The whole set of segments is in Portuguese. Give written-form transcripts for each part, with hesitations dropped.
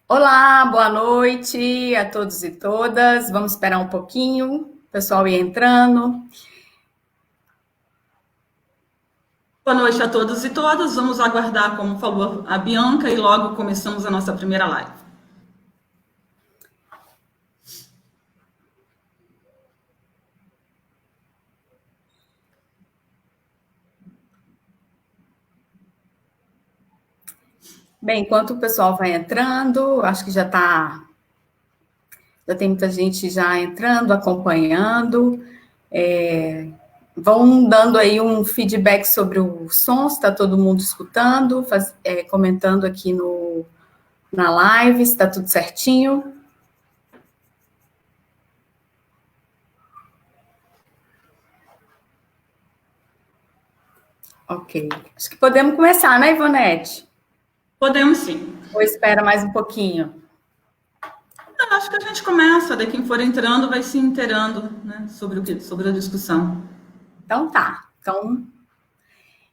Olá, boa noite a todos e todas. Vamos esperar um pouquinho, o pessoal ir entrando. Boa noite a todos e todas. Vamos aguardar, como falou a Bianca, e logo começamos a nossa primeira live. Bem, enquanto o pessoal vai entrando, acho que já tem muita gente já entrando, acompanhando. Vão dando aí um feedback sobre o som, se está todo mundo escutando, comentando aqui na live, se está tudo certinho. Ok. Acho que podemos começar, né, Ivonete? Podemos sim. Ou espera mais um pouquinho? Acho que a gente começa, daí quem for entrando vai se inteirando, né, sobre a discussão. Então tá.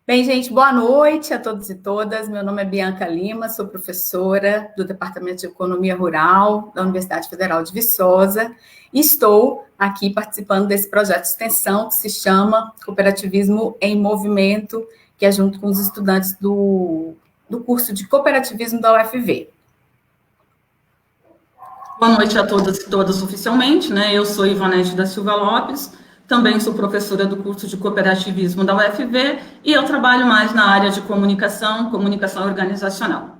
Bem, gente, boa noite a todos e todas. Meu nome é Bianca Lima, sou professora do Departamento de Economia Rural da Universidade Federal de Viçosa e estou aqui participando desse projeto de extensão que se chama Cooperativismo em Movimento, que é junto com os estudantes do curso de cooperativismo da UFV. Boa noite a todas e todas oficialmente, né? Eu sou Ivonete da Silva Lopes, também sou professora do curso de cooperativismo da UFV e eu trabalho mais na área de comunicação organizacional.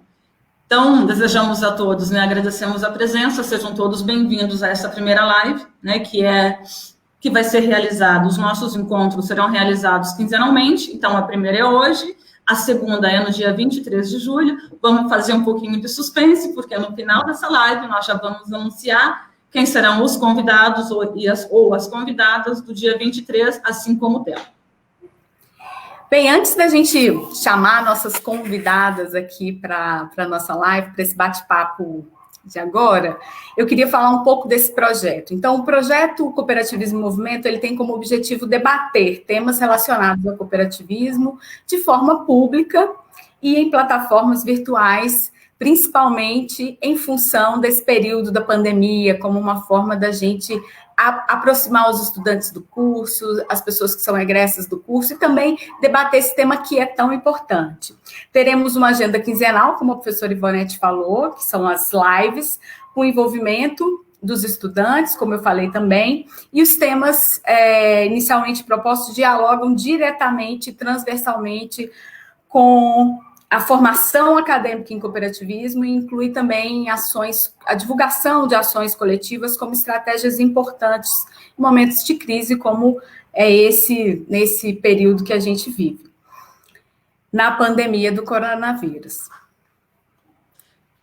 Então, desejamos a todos, né, agradecemos a presença, sejam todos bem-vindos a essa primeira live, né, que vai ser realizada, os nossos encontros serão realizados quinzenalmente, então a primeira é hoje, a segunda é no dia 23 de julho, vamos fazer um pouquinho de suspense, porque no final dessa live nós já vamos anunciar quem serão os convidados ou as convidadas do dia 23, assim como o tema. Bem, antes da gente chamar nossas convidadas aqui para a nossa live, para esse bate-papo de agora, eu queria falar um pouco desse projeto. Então, o projeto Cooperativismo em Movimento, ele tem como objetivo debater temas relacionados ao cooperativismo de forma pública e em plataformas virtuais, principalmente em função desse período da pandemia, como uma forma da gente aproximar os estudantes do curso, as pessoas que são egressas do curso, e também debater esse tema que é tão importante. Teremos uma agenda quinzenal, como a professora Ivonete falou, que são as lives, com envolvimento dos estudantes, como eu falei também, e os temas inicialmente propostos dialogam diretamente, transversalmente com a formação acadêmica em cooperativismo e inclui também a divulgação de ações coletivas como estratégias importantes em momentos de crise, como é nesse período que a gente vive, na pandemia do coronavírus.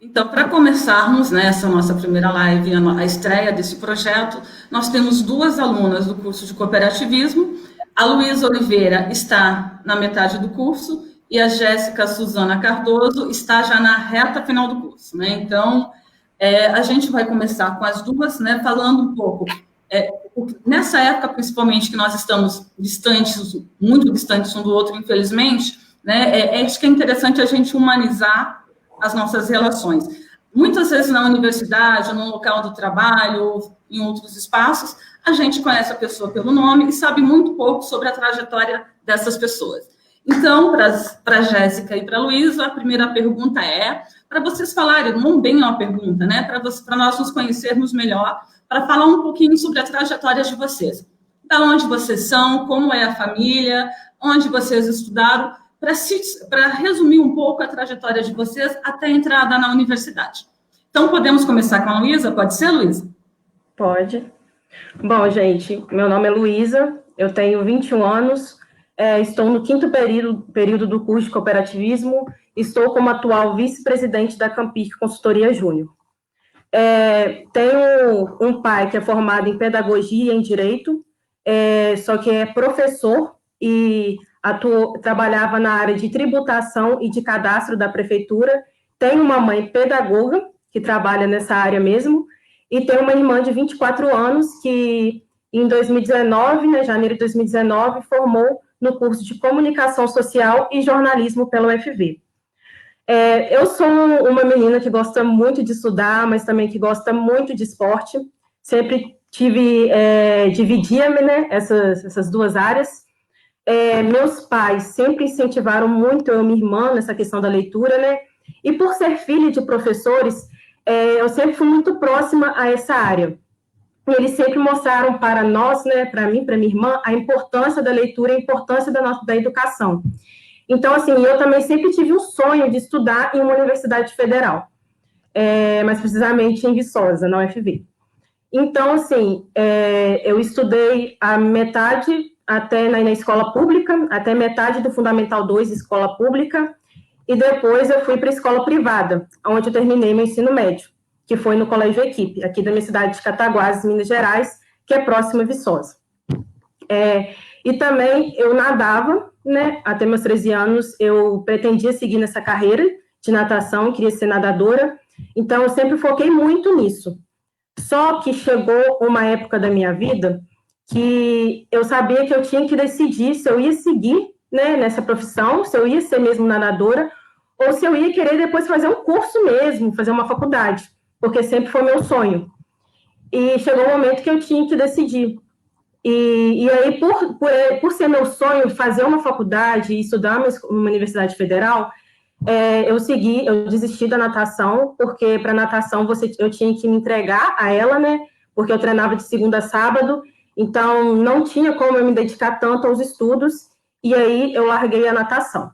Então, para começarmos nessa nossa primeira live, a estreia desse projeto, nós temos duas alunas do curso de cooperativismo. A Luísa Oliveira está na metade do curso e a Jéssica Suzana Cardoso está já na reta final do curso, né? Então, a gente vai começar com as duas, né, falando um pouco. Nessa época, principalmente, que nós estamos distantes, muito distantes um do outro, infelizmente, né, acho que é interessante a gente humanizar as nossas relações. Muitas vezes na universidade, no local do trabalho, ou em outros espaços, a gente conhece a pessoa pelo nome e sabe muito pouco sobre a trajetória dessas pessoas. Então, para a Jéssica e para a Luísa, a primeira pergunta é para vocês falarem, não bem uma pergunta, né? Para nós nos conhecermos melhor, para falar um pouquinho sobre a trajetória de vocês. Da onde vocês são, como é a família, onde vocês estudaram, para resumir um pouco a trajetória de vocês até a entrada na universidade. Então, podemos começar com a Luísa? Pode ser, Luísa? Pode. Bom, gente, meu nome é Luísa, eu tenho 21 anos, estou no quinto período do curso de cooperativismo, estou como atual vice-presidente da Campic Consultoria Júnior. Tenho um pai que é formado em pedagogia e em direito, só que é professor e trabalhava na área de tributação e de cadastro da prefeitura. Tenho uma mãe pedagoga, que trabalha nessa área mesmo, e tenho uma irmã de 24 anos, que em 2019, né, janeiro de 2019, formou no curso de comunicação social e jornalismo pela UFV. Eu sou uma menina que gosta muito de estudar, mas também que gosta muito de esporte. Sempre dividia-me, né, essas duas áreas. Meus pais sempre incentivaram muito eu e minha irmã nessa questão da leitura, né? E por ser filha de professores, eu sempre fui muito próxima a essa área. E eles sempre mostraram para nós, né, para mim, para minha irmã, a importância da leitura, a importância da educação. Então, assim, eu também sempre tive um sonho de estudar em uma universidade federal, mais precisamente em Viçosa, na UFV. Então, assim, eu estudei a metade até na escola pública, até metade do Fundamental 2, escola pública, e depois eu fui para a escola privada, onde eu terminei meu ensino médio, que foi no Colégio Equipe, aqui da minha cidade de Cataguases, Minas Gerais, que é próximo a Viçosa. E também eu nadava, né? Até meus 13 anos, eu pretendia seguir nessa carreira de natação, queria ser nadadora, então eu sempre foquei muito nisso. Só que chegou uma época da minha vida que eu sabia que eu tinha que decidir se eu ia seguir, né, nessa profissão, se eu ia ser mesmo nadadora, ou se eu ia querer depois fazer um curso mesmo, fazer uma faculdade, porque sempre foi meu sonho. E chegou um momento que eu tinha que decidir. E aí, por ser meu sonho fazer uma faculdade e estudar uma universidade federal, eu desisti da natação, porque para natação eu tinha que me entregar a ela, né? Porque eu treinava de segunda a sábado, então não tinha como eu me dedicar tanto aos estudos, e aí eu larguei a natação.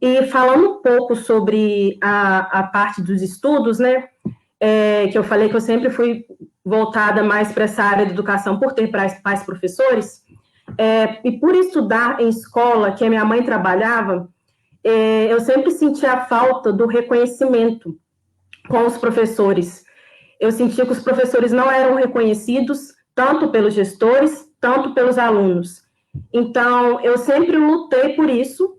E falando um pouco sobre a parte dos estudos, né? Que eu falei que eu sempre fui voltada mais para essa área de educação por ter pais professores, e por estudar em escola que a minha mãe trabalhava, eu sempre senti a falta do reconhecimento com os professores. Eu sentia que os professores não eram reconhecidos, tanto pelos gestores, tanto pelos alunos. Então, eu sempre lutei por isso.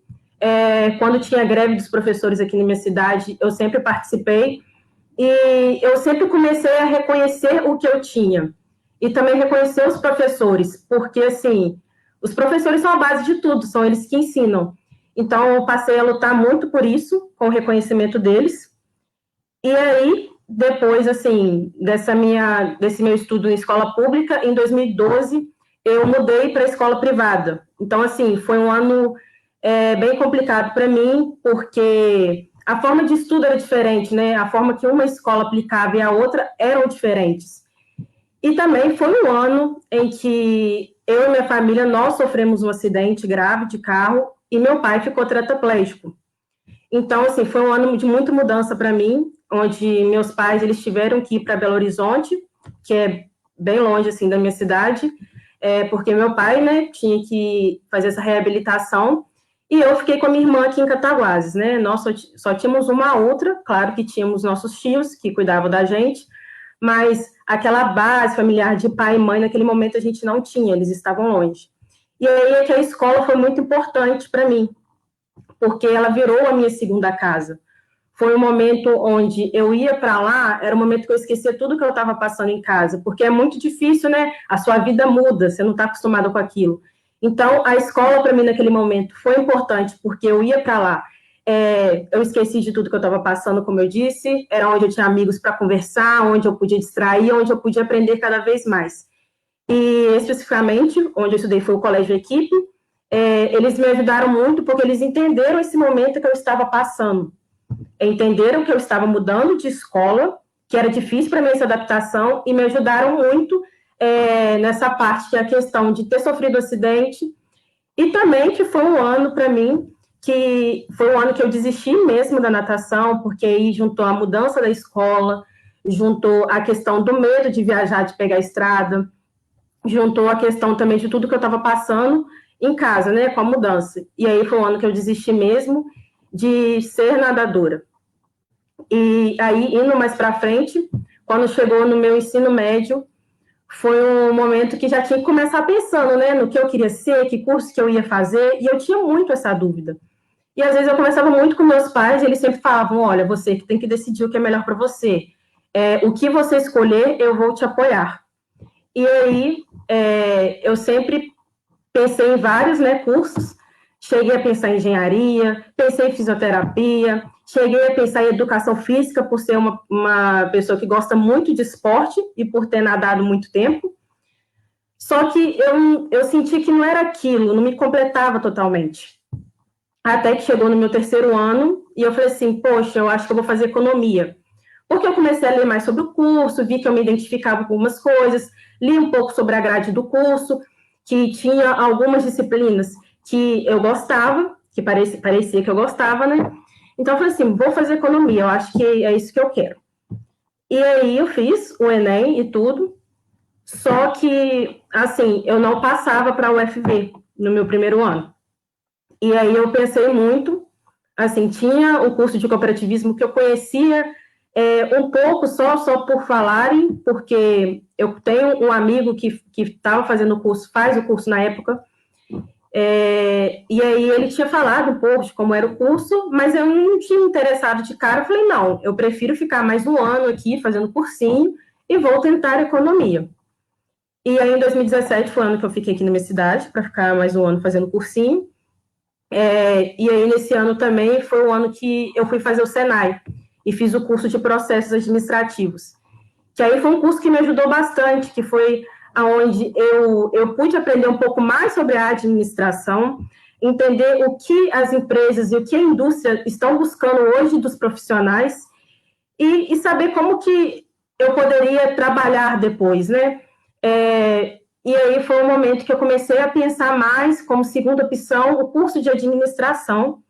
Quando tinha greve dos professores aqui na minha cidade, eu sempre participei. E eu sempre comecei a reconhecer o que eu tinha. E também reconhecer os professores, porque, assim, os professores são a base de tudo, são eles que ensinam. Então, eu passei a lutar muito por isso, com o reconhecimento deles. E aí, depois, assim, desse meu estudo em escola pública, em 2012, eu mudei para a escola privada. Então, assim, foi um ano bem complicado para mim, porque a forma de estudo era diferente, né? A forma que uma escola aplicava e a outra eram diferentes. E também foi um ano em que eu e minha família, nós sofremos um acidente grave de carro e meu pai ficou tetraplégico. Então, assim, foi um ano de muita mudança para mim, onde meus pais, eles tiveram que ir para Belo Horizonte, que é bem longe, assim, da minha cidade, porque meu pai, né, tinha que fazer essa reabilitação, e eu fiquei com a minha irmã aqui em Cataguases, né, nós só tínhamos uma outra, claro que tínhamos nossos tios que cuidavam da gente, mas aquela base familiar de pai e mãe, naquele momento a gente não tinha, eles estavam longe. E aí é que a escola foi muito importante para mim, porque ela virou a minha segunda casa. Foi um momento onde eu ia para lá, era um momento que eu esquecia tudo que eu estava passando em casa, porque é muito difícil, né? A sua vida muda, você não está acostumado com aquilo. Então, a escola, para mim, naquele momento, foi importante, porque eu ia para lá, eu esqueci de tudo que eu estava passando, como eu disse, era onde eu tinha amigos para conversar, onde eu podia distrair, onde eu podia aprender cada vez mais. E, especificamente, onde eu estudei foi o Colégio Equipe, eles me ajudaram muito, porque eles entenderam esse momento que eu estava passando. Entenderam que eu estava mudando de escola, que era difícil para mim essa adaptação, e me ajudaram muito nessa parte, que é a questão de ter sofrido acidente, e também que foi um ano para mim, que foi um ano que eu desisti mesmo da natação, porque aí juntou a mudança da escola, juntou a questão do medo de viajar, de pegar a estrada, juntou a questão também de tudo que eu estava passando em casa, né, com a mudança. E aí foi um ano que eu desisti mesmo de ser nadadora. E aí, indo mais para frente, quando chegou no meu ensino médio, foi um momento que já tinha que começar pensando, né, no que eu queria ser, que curso que eu ia fazer, e eu tinha muito essa dúvida. E às vezes eu conversava muito com meus pais, e eles sempre falavam, olha, você que tem que decidir o que é melhor para você. O que você escolher, eu vou te apoiar. E aí, eu sempre pensei em vários, né, cursos, cheguei a pensar em engenharia, pensei em fisioterapia, cheguei a pensar em educação física, por ser uma pessoa que gosta muito de esporte e por ter nadado muito tempo. Só que eu senti que não era aquilo, não me completava totalmente. Até que chegou no meu 3º ano, e eu falei assim, poxa, eu acho que eu vou fazer economia. Porque eu comecei a ler mais sobre o curso, vi que eu me identificava com algumas coisas, li um pouco sobre a grade do curso, que tinha algumas disciplinas que eu gostava, que parecia que eu gostava, né? Então, eu falei assim, vou fazer economia, eu acho que é isso que eu quero. E aí, eu fiz o Enem e tudo, só que, assim, eu não passava para a UFV no meu 1º ano. E aí, eu pensei muito, assim, tinha o curso de cooperativismo que eu conhecia um pouco só por falarem, porque eu tenho um amigo que estava fazendo o curso, faz o curso na época, e aí ele tinha falado um pouco de como era o curso, mas eu não tinha interessado de cara. Eu falei, não, eu prefiro ficar mais um ano aqui fazendo cursinho e vou tentar economia. E aí, em 2017, foi o ano que eu fiquei aqui na minha cidade, para ficar mais um ano fazendo cursinho. E aí, nesse ano também, foi o ano que eu fui fazer o Senai, e fiz o curso de processos administrativos. Que aí foi um curso que me ajudou bastante, que foi onde eu pude aprender um pouco mais sobre a administração, entender o que as empresas e o que a indústria estão buscando hoje dos profissionais, e saber como que eu poderia trabalhar depois, né? E aí foi o momento que eu comecei a pensar mais, como segunda opção, o curso de administração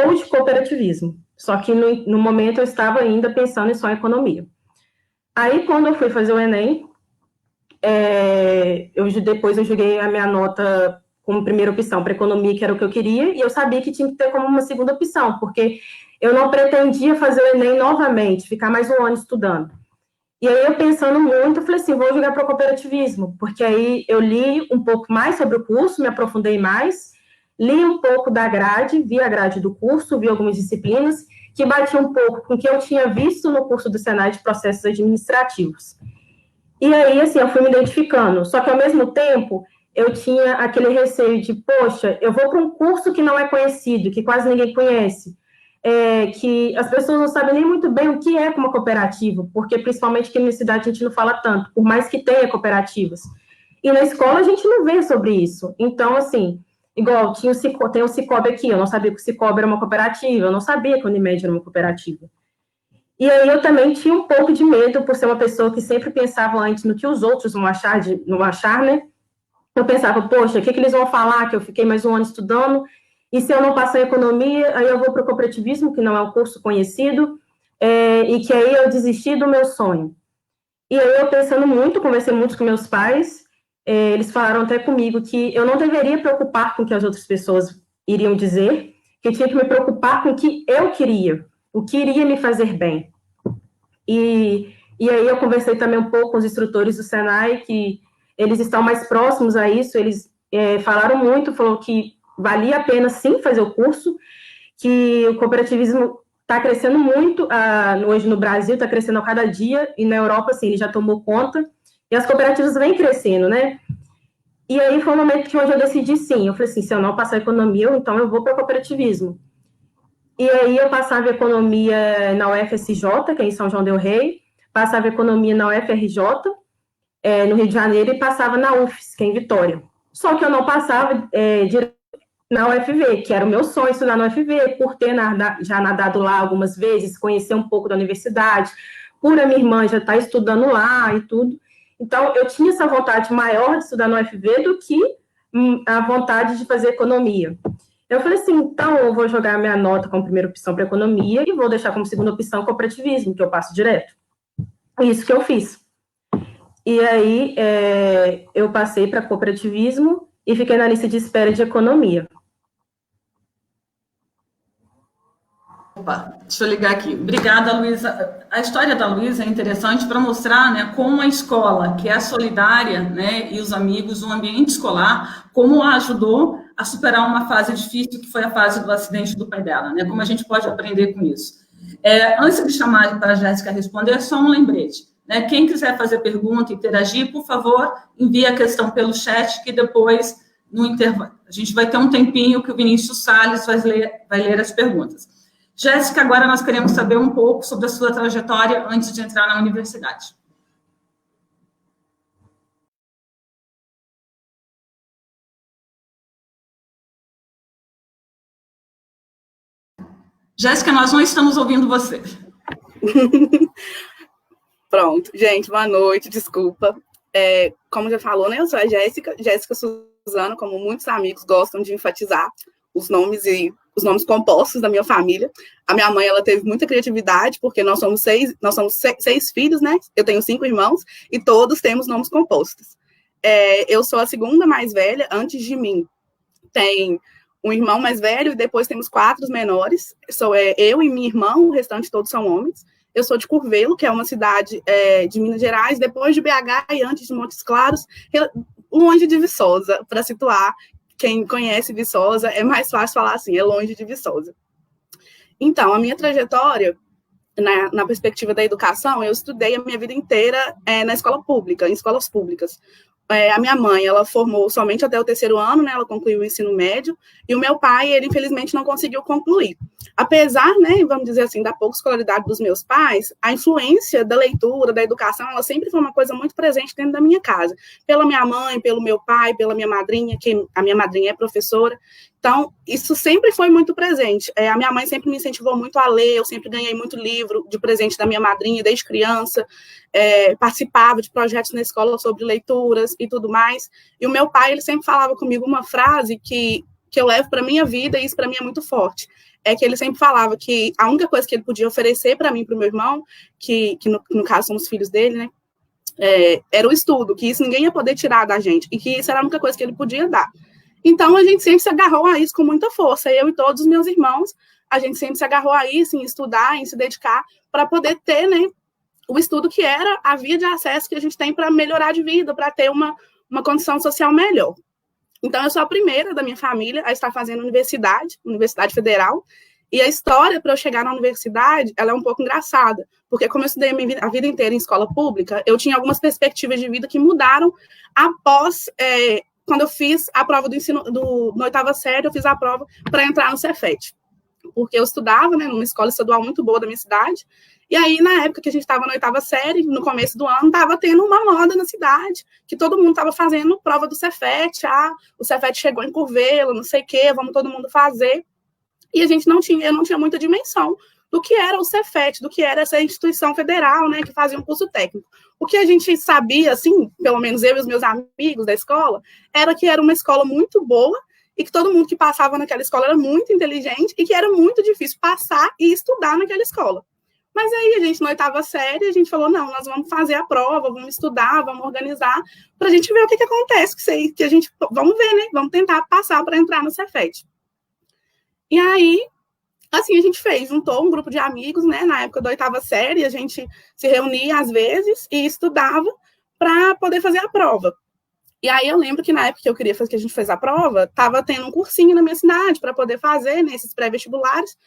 ou de cooperativismo. Só que no momento eu estava ainda pensando só em economia. Aí, quando eu fui fazer o Enem, depois eu joguei a minha nota como primeira opção para economia, que era o que eu queria, e eu sabia que tinha que ter como uma segunda opção, porque eu não pretendia fazer o Enem novamente, ficar mais um ano estudando. E aí, eu pensando muito, eu falei assim, vou jogar para o cooperativismo, porque aí eu li um pouco mais sobre o curso, me aprofundei mais, li um pouco da grade, vi a grade do curso, vi algumas disciplinas, que batia um pouco com o que eu tinha visto no curso do Senai de processos administrativos. E aí, assim, eu fui me identificando. Só que, ao mesmo tempo, eu tinha aquele receio de, poxa, eu vou para um curso que não é conhecido, que quase ninguém conhece, que as pessoas não sabem nem muito bem o que é uma cooperativa, porque, principalmente aqui na cidade, a gente não fala tanto, por mais que tenha cooperativas. E na escola, a gente não vê sobre isso. Então, assim, igual, tem o Cicobi aqui, eu não sabia que o Cicobi era uma cooperativa, eu não sabia que a Unimed era uma cooperativa. E aí eu também tinha um pouco de medo, por ser uma pessoa que sempre pensava antes no que os outros vão achar, né? Eu pensava, poxa, o que eles vão falar, que eu fiquei mais um ano estudando, e se eu não passar em economia, aí eu vou para o cooperativismo, que não é um curso conhecido, e que aí eu desisti do meu sonho. E aí eu pensando muito, conversei muito com meus pais, eles falaram até comigo que eu não deveria preocupar com o que as outras pessoas iriam dizer, que eu tinha que me preocupar com o que eu queria, o que iria me fazer bem. E aí eu conversei também um pouco com os instrutores do Senai, que eles estão mais próximos a isso, eles falaram muito, falou que valia a pena sim fazer o curso, que o cooperativismo está crescendo muito, hoje no Brasil está crescendo a cada dia, e na Europa, assim, ele já tomou conta, e as cooperativas vêm crescendo, né? E aí foi um momento onde eu decidi sim, eu falei assim, se eu não passar economia, então eu vou para o cooperativismo. E aí eu passava economia na UFSJ, que é em São João del Rei, passava economia na UFRJ, no Rio de Janeiro, e passava na UFES, que é em Vitória. Só que eu não passava direto na UFV, que era o meu sonho estudar na UFV, por ter já nadado lá algumas vezes, conhecer um pouco da universidade, por a minha irmã já estar estudando lá e tudo. Então, eu tinha essa vontade maior de estudar na UFV do que a vontade de fazer economia. Eu falei assim, então eu vou jogar minha nota como primeira opção para economia e vou deixar como segunda opção cooperativismo, que eu passo direto. Isso que eu fiz. E aí, eu passei para cooperativismo e fiquei na lista de espera de economia. Opa, deixa eu ligar aqui. Obrigada, Luísa. A história da Luísa é interessante para mostrar, né, como a escola, que é solidária, né, e os amigos, o ambiente escolar, como a ajudou a superar uma fase difícil, que foi a fase do acidente do pai dela, né, como a gente pode aprender com isso. Antes de chamar para a Jéssica responder, só um lembrete, né, quem quiser fazer pergunta, interagir, por favor, envie a questão pelo chat, que depois no intervalo. A gente vai ter um tempinho que o Vinícius Salles vai ler as perguntas. Jéssica, agora nós queremos saber um pouco sobre a sua trajetória antes de entrar na universidade. Jéssica, nós não estamos ouvindo você. Pronto. Gente, boa noite, desculpa. Como já falou, né, eu sou a Jéssica Suzano, como muitos amigos gostam de enfatizar os nomes compostos da minha família. A minha mãe, ela teve muita criatividade, porque nós somos seis filhos, né? Eu tenho 5 irmãos, e todos temos nomes compostos. Eu sou a segunda mais velha, antes de mim tem um irmão mais velho, e depois temos 4 menores. Sou eu e minha irmã, o restante todos são homens. Eu sou de Curvelo, que é uma cidade de Minas Gerais, depois de BH e antes de Montes Claros, longe de Viçosa, para situar. Quem conhece Viçosa, é mais fácil falar assim, é longe de Viçosa. Então, a minha trajetória, na perspectiva da educação, eu estudei a minha vida inteira na escola pública, em escolas públicas. A minha mãe, ela formou somente até o 3º ano, né, ela concluiu o ensino médio, e o meu pai, ele infelizmente não conseguiu concluir. Apesar, né, vamos dizer assim, da pouca escolaridade dos meus pais, a influência da leitura, da educação, ela sempre foi uma coisa muito presente dentro da minha casa. Pela minha mãe, pelo meu pai, pela minha madrinha, que a minha madrinha é professora. Então, isso sempre foi muito presente. A minha mãe sempre me incentivou muito a ler, eu sempre ganhei muito livro de presente da minha madrinha desde criança, participava de projetos na escola sobre leituras e tudo mais. E o meu pai, ele sempre falava comigo uma frase que eu levo para a minha vida, e isso para mim é muito forte. É que ele sempre falava que a única coisa que ele podia oferecer para mim e para o meu irmão, que no caso somos filhos dele, né, era o estudo, que isso ninguém ia poder tirar da gente, e que isso era a única coisa que ele podia dar. Então, a gente sempre se agarrou a isso com muita força. Eu e todos os meus irmãos, a gente sempre se agarrou a isso, em estudar, em se dedicar, para poder ter, né, o estudo que era a via de acesso que a gente tem para melhorar de vida, para ter uma condição social melhor. Então, eu sou a primeira da minha família a estar fazendo Universidade Federal, e a história para eu chegar na universidade, ela é um pouco engraçada, porque como eu estudei a vida inteira em escola pública, eu tinha algumas perspectivas de vida que mudaram após... quando eu fiz a prova do ensino, na 8ª série, eu fiz a prova para entrar no Cefet, porque eu estudava, né, numa escola estadual muito boa da minha cidade, e aí, na época que a gente estava na 8ª série, no começo do ano, estava tendo uma moda na cidade, que todo mundo estava fazendo prova do Cefet, o Cefet chegou em Curvelo, não sei o quê, vamos todo mundo fazer, e eu não tinha muita dimensão do que era o Cefet, do que era essa instituição federal, né, que fazia um curso técnico. O que a gente sabia, assim, pelo menos eu e os meus amigos da escola, era que era uma escola muito boa e que todo mundo que passava naquela escola era muito inteligente e que era muito difícil passar e estudar naquela escola. Mas aí a gente, na 8ª série, a gente falou, não, nós vamos fazer a prova, vamos estudar, vamos organizar, para a gente ver o que acontece, que a gente, vamos ver, né, vamos tentar passar para entrar no Cefet. E aí, assim, a gente juntou um grupo de amigos, né, na época da 8ª série, a gente se reunia às vezes e estudava para poder fazer a prova. E aí eu lembro que na época que eu queria que a gente fez a prova, estava tendo um cursinho na minha cidade para poder fazer, né, esses pré-vestibulares,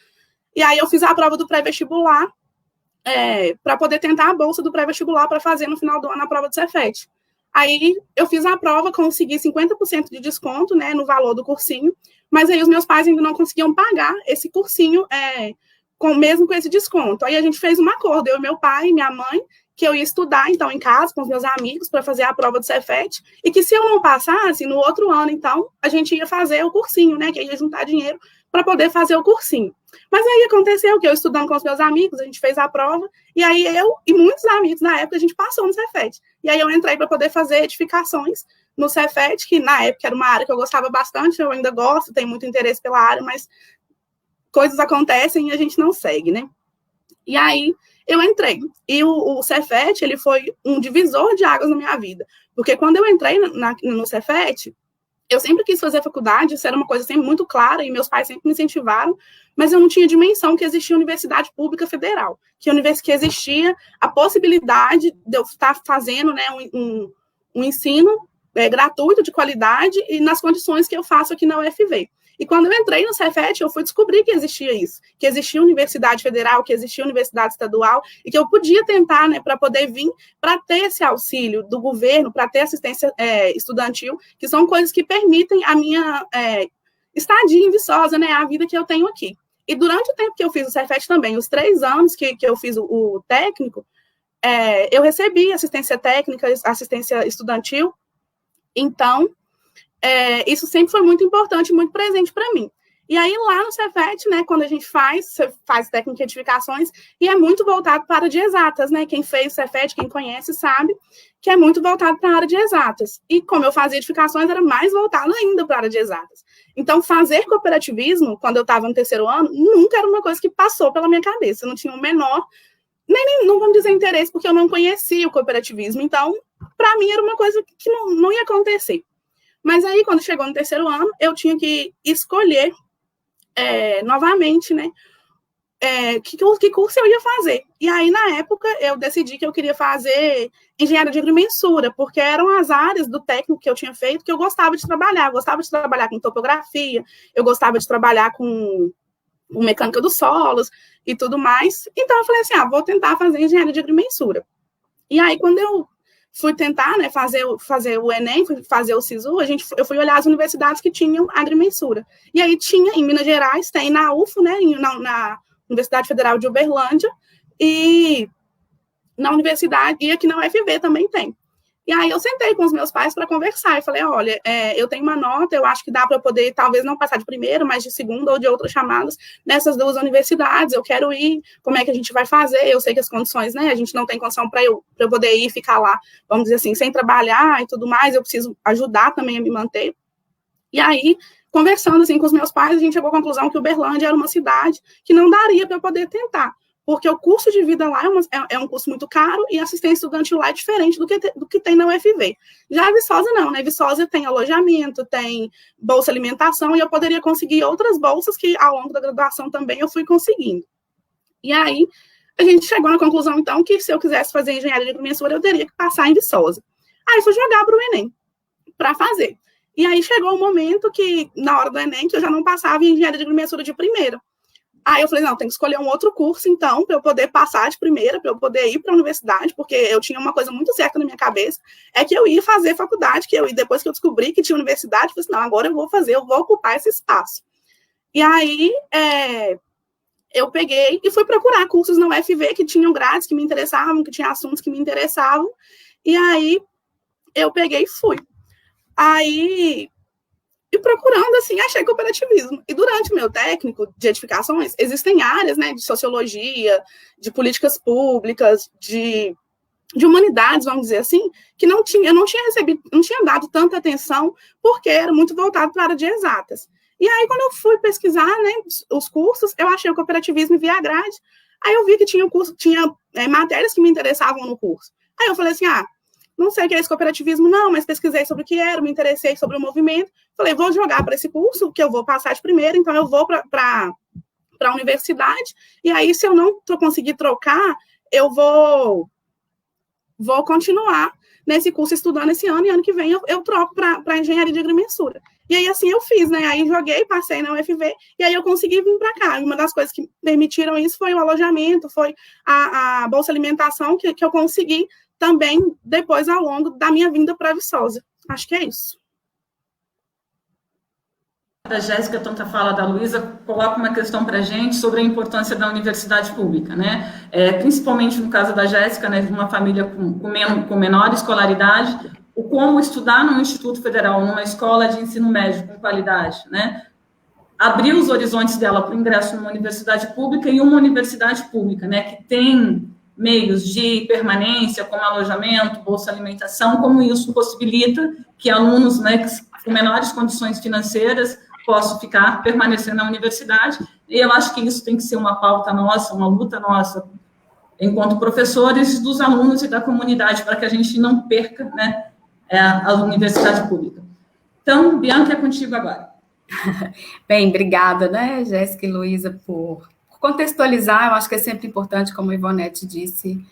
e aí eu fiz a prova do pré-vestibular para poder tentar a bolsa do pré-vestibular para fazer no final do ano a prova do Cefet. Aí eu fiz a prova, consegui 50% de desconto, né, no valor do cursinho, mas aí os meus pais ainda não conseguiam pagar esse cursinho mesmo com esse desconto. Aí a gente fez um acordo, eu, meu pai e minha mãe, que eu ia estudar, então, em casa, com os meus amigos, para fazer a prova do Cefet, e que se eu não passasse, no outro ano, então, a gente ia fazer o cursinho, né, que ia juntar dinheiro para poder fazer o cursinho. Mas aí aconteceu que eu, estudando com os meus amigos, a gente fez a prova, e aí eu e muitos amigos, na época, a gente passou no Cefet. E aí eu entrei para poder fazer edificações no Cefet, que na época era uma área que eu gostava bastante, eu ainda gosto, tenho muito interesse pela área, mas coisas acontecem e a gente não segue, né? E aí eu entrei. E o Cefet, ele foi um divisor de águas na minha vida. Porque quando eu entrei no Cefet, eu sempre quis fazer faculdade, isso era uma coisa sempre muito clara, e meus pais sempre me incentivaram, mas eu não tinha dimensão que existia universidade pública federal, que existia a possibilidade de eu estar fazendo, né, um ensino gratuito, de qualidade, e nas condições que eu faço aqui na UFV. E quando eu entrei no Cefet, eu fui descobrir que existia isso, que existia universidade federal, que existia universidade estadual, e que eu podia tentar, né, para poder vir, para ter esse auxílio do governo, para ter assistência estudantil, que são coisas que permitem a minha estadia em Viçosa, né, a vida que eu tenho aqui. E durante o tempo que eu fiz o Cefet também, os 3 anos que eu fiz o técnico, eu recebi assistência técnica, assistência estudantil, então, isso sempre foi muito importante, muito presente para mim. E aí, lá no Cefet, né, quando a gente faz técnica de edificações, e é muito voltado para a área de exatas, né? Quem fez Cefet, quem conhece, sabe que é muito voltado para a área de exatas. E como eu fazia edificações, era mais voltado ainda para a área de exatas. Então, fazer cooperativismo, quando eu estava no 3º ano, nunca era uma coisa que passou pela minha cabeça. Eu não tinha o menor, não vamos dizer interesse, porque eu não conhecia o cooperativismo. Então, para mim, era uma coisa que não ia acontecer. Mas aí, quando chegou no 3º ano, eu tinha que escolher novamente, né, que curso eu ia fazer. E aí, na época, eu decidi que eu queria fazer engenharia de agrimensura, porque eram as áreas do técnico que eu tinha feito que eu gostava de trabalhar. Eu gostava de trabalhar com topografia, eu gostava de trabalhar com mecânica dos solos e tudo mais. Então, eu falei assim, vou tentar fazer engenharia de agrimensura. E aí, quando eu fui tentar, né, fazer o Enem, fazer o SISU, eu fui olhar as universidades que tinham agrimensura. E aí tinha, em Minas Gerais, tem na UFO, né, na Universidade Federal de Uberlândia, e na universidade, e aqui na UFV também tem. E aí eu sentei com os meus pais para conversar, e falei, olha, eu tenho uma nota, eu acho que dá para eu poder, talvez não passar de primeiro, mas de segunda ou de outras chamadas nessas 2 universidades, eu quero ir, como é que a gente vai fazer? Eu sei que as condições, né, a gente não tem condição para eu poder ir ficar lá, vamos dizer assim, sem trabalhar e tudo mais, eu preciso ajudar também a me manter. E aí, conversando assim com os meus pais, a gente chegou à conclusão que Uberlândia era uma cidade que não daria para eu poder tentar, porque o custo de vida lá é um custo muito caro e a assistência estudantil lá é diferente do que tem na UFV. Já a Viçosa não, né? Viçosa tem alojamento, tem bolsa alimentação, e eu poderia conseguir outras bolsas que ao longo da graduação também eu fui conseguindo. E aí, a gente chegou na conclusão, então, que se eu quisesse fazer engenharia de agrimensura, eu teria que passar em Viçosa. Aí, fui jogar para o Enem, para fazer. E aí, chegou o momento que, na hora do Enem, que eu já não passava em engenharia de agrimensura de primeira. Aí eu falei, não, tem que escolher um outro curso, então, para eu poder passar de primeira, para eu poder ir para a universidade, porque eu tinha uma coisa muito certa na minha cabeça, é que eu ia fazer faculdade, depois que eu descobri que tinha universidade, eu falei assim, não, agora eu vou ocupar esse espaço. E aí, eu peguei e fui procurar cursos na UFV que tinham grades que me interessavam, que tinham assuntos que me interessavam, e aí eu peguei e fui. Aí, e procurando, assim, achei cooperativismo. E durante o meu técnico de edificações, existem áreas, né, de sociologia, de políticas públicas, de humanidades, vamos dizer assim, que eu não tinha dado tanta atenção, porque era muito voltado para a área de exatas. E aí, quando eu fui pesquisar, né, os cursos, eu achei o cooperativismo e vi a grade. Aí eu vi que tinha matérias que me interessavam no curso. Aí eu falei assim, não sei o que é esse cooperativismo, não, mas pesquisei sobre o que era, me interessei sobre o movimento. Falei, vou jogar para esse curso, que eu vou passar de primeira, então eu vou para a universidade, e aí, se eu não conseguir trocar, eu vou continuar nesse curso estudando esse ano, e ano que vem eu troco para engenharia de agrimensura. E aí, assim, eu fiz, né? Aí joguei, passei na UFV, e aí eu consegui vir para cá. E uma das coisas que permitiram isso foi o alojamento, foi a bolsa alimentação que eu consegui também depois ao longo da minha vinda para Viçosa. Acho que é isso. Da Jéssica, tanta fala da Luísa, coloca uma questão para a gente sobre a importância da universidade pública, né? Principalmente no caso da Jéssica, né, de uma família com menor escolaridade, o como estudar num Instituto Federal, numa escola de ensino médio com qualidade, né? Abrir os horizontes dela para o ingresso numa universidade pública e uma universidade pública, né, que tem meios de permanência, como alojamento, bolsa alimentação, como isso possibilita que alunos, né, com menores condições financeiras possam permanecer na universidade, e eu acho que isso tem que ser uma pauta nossa, uma luta nossa, enquanto professores, dos alunos e da comunidade, para que a gente não perca, né, a universidade pública. Então, Bianca, é contigo agora. Bem, obrigada, né, Jéssica e Luísa, por contextualizar. Eu acho que é sempre importante, como a Ivonete disse,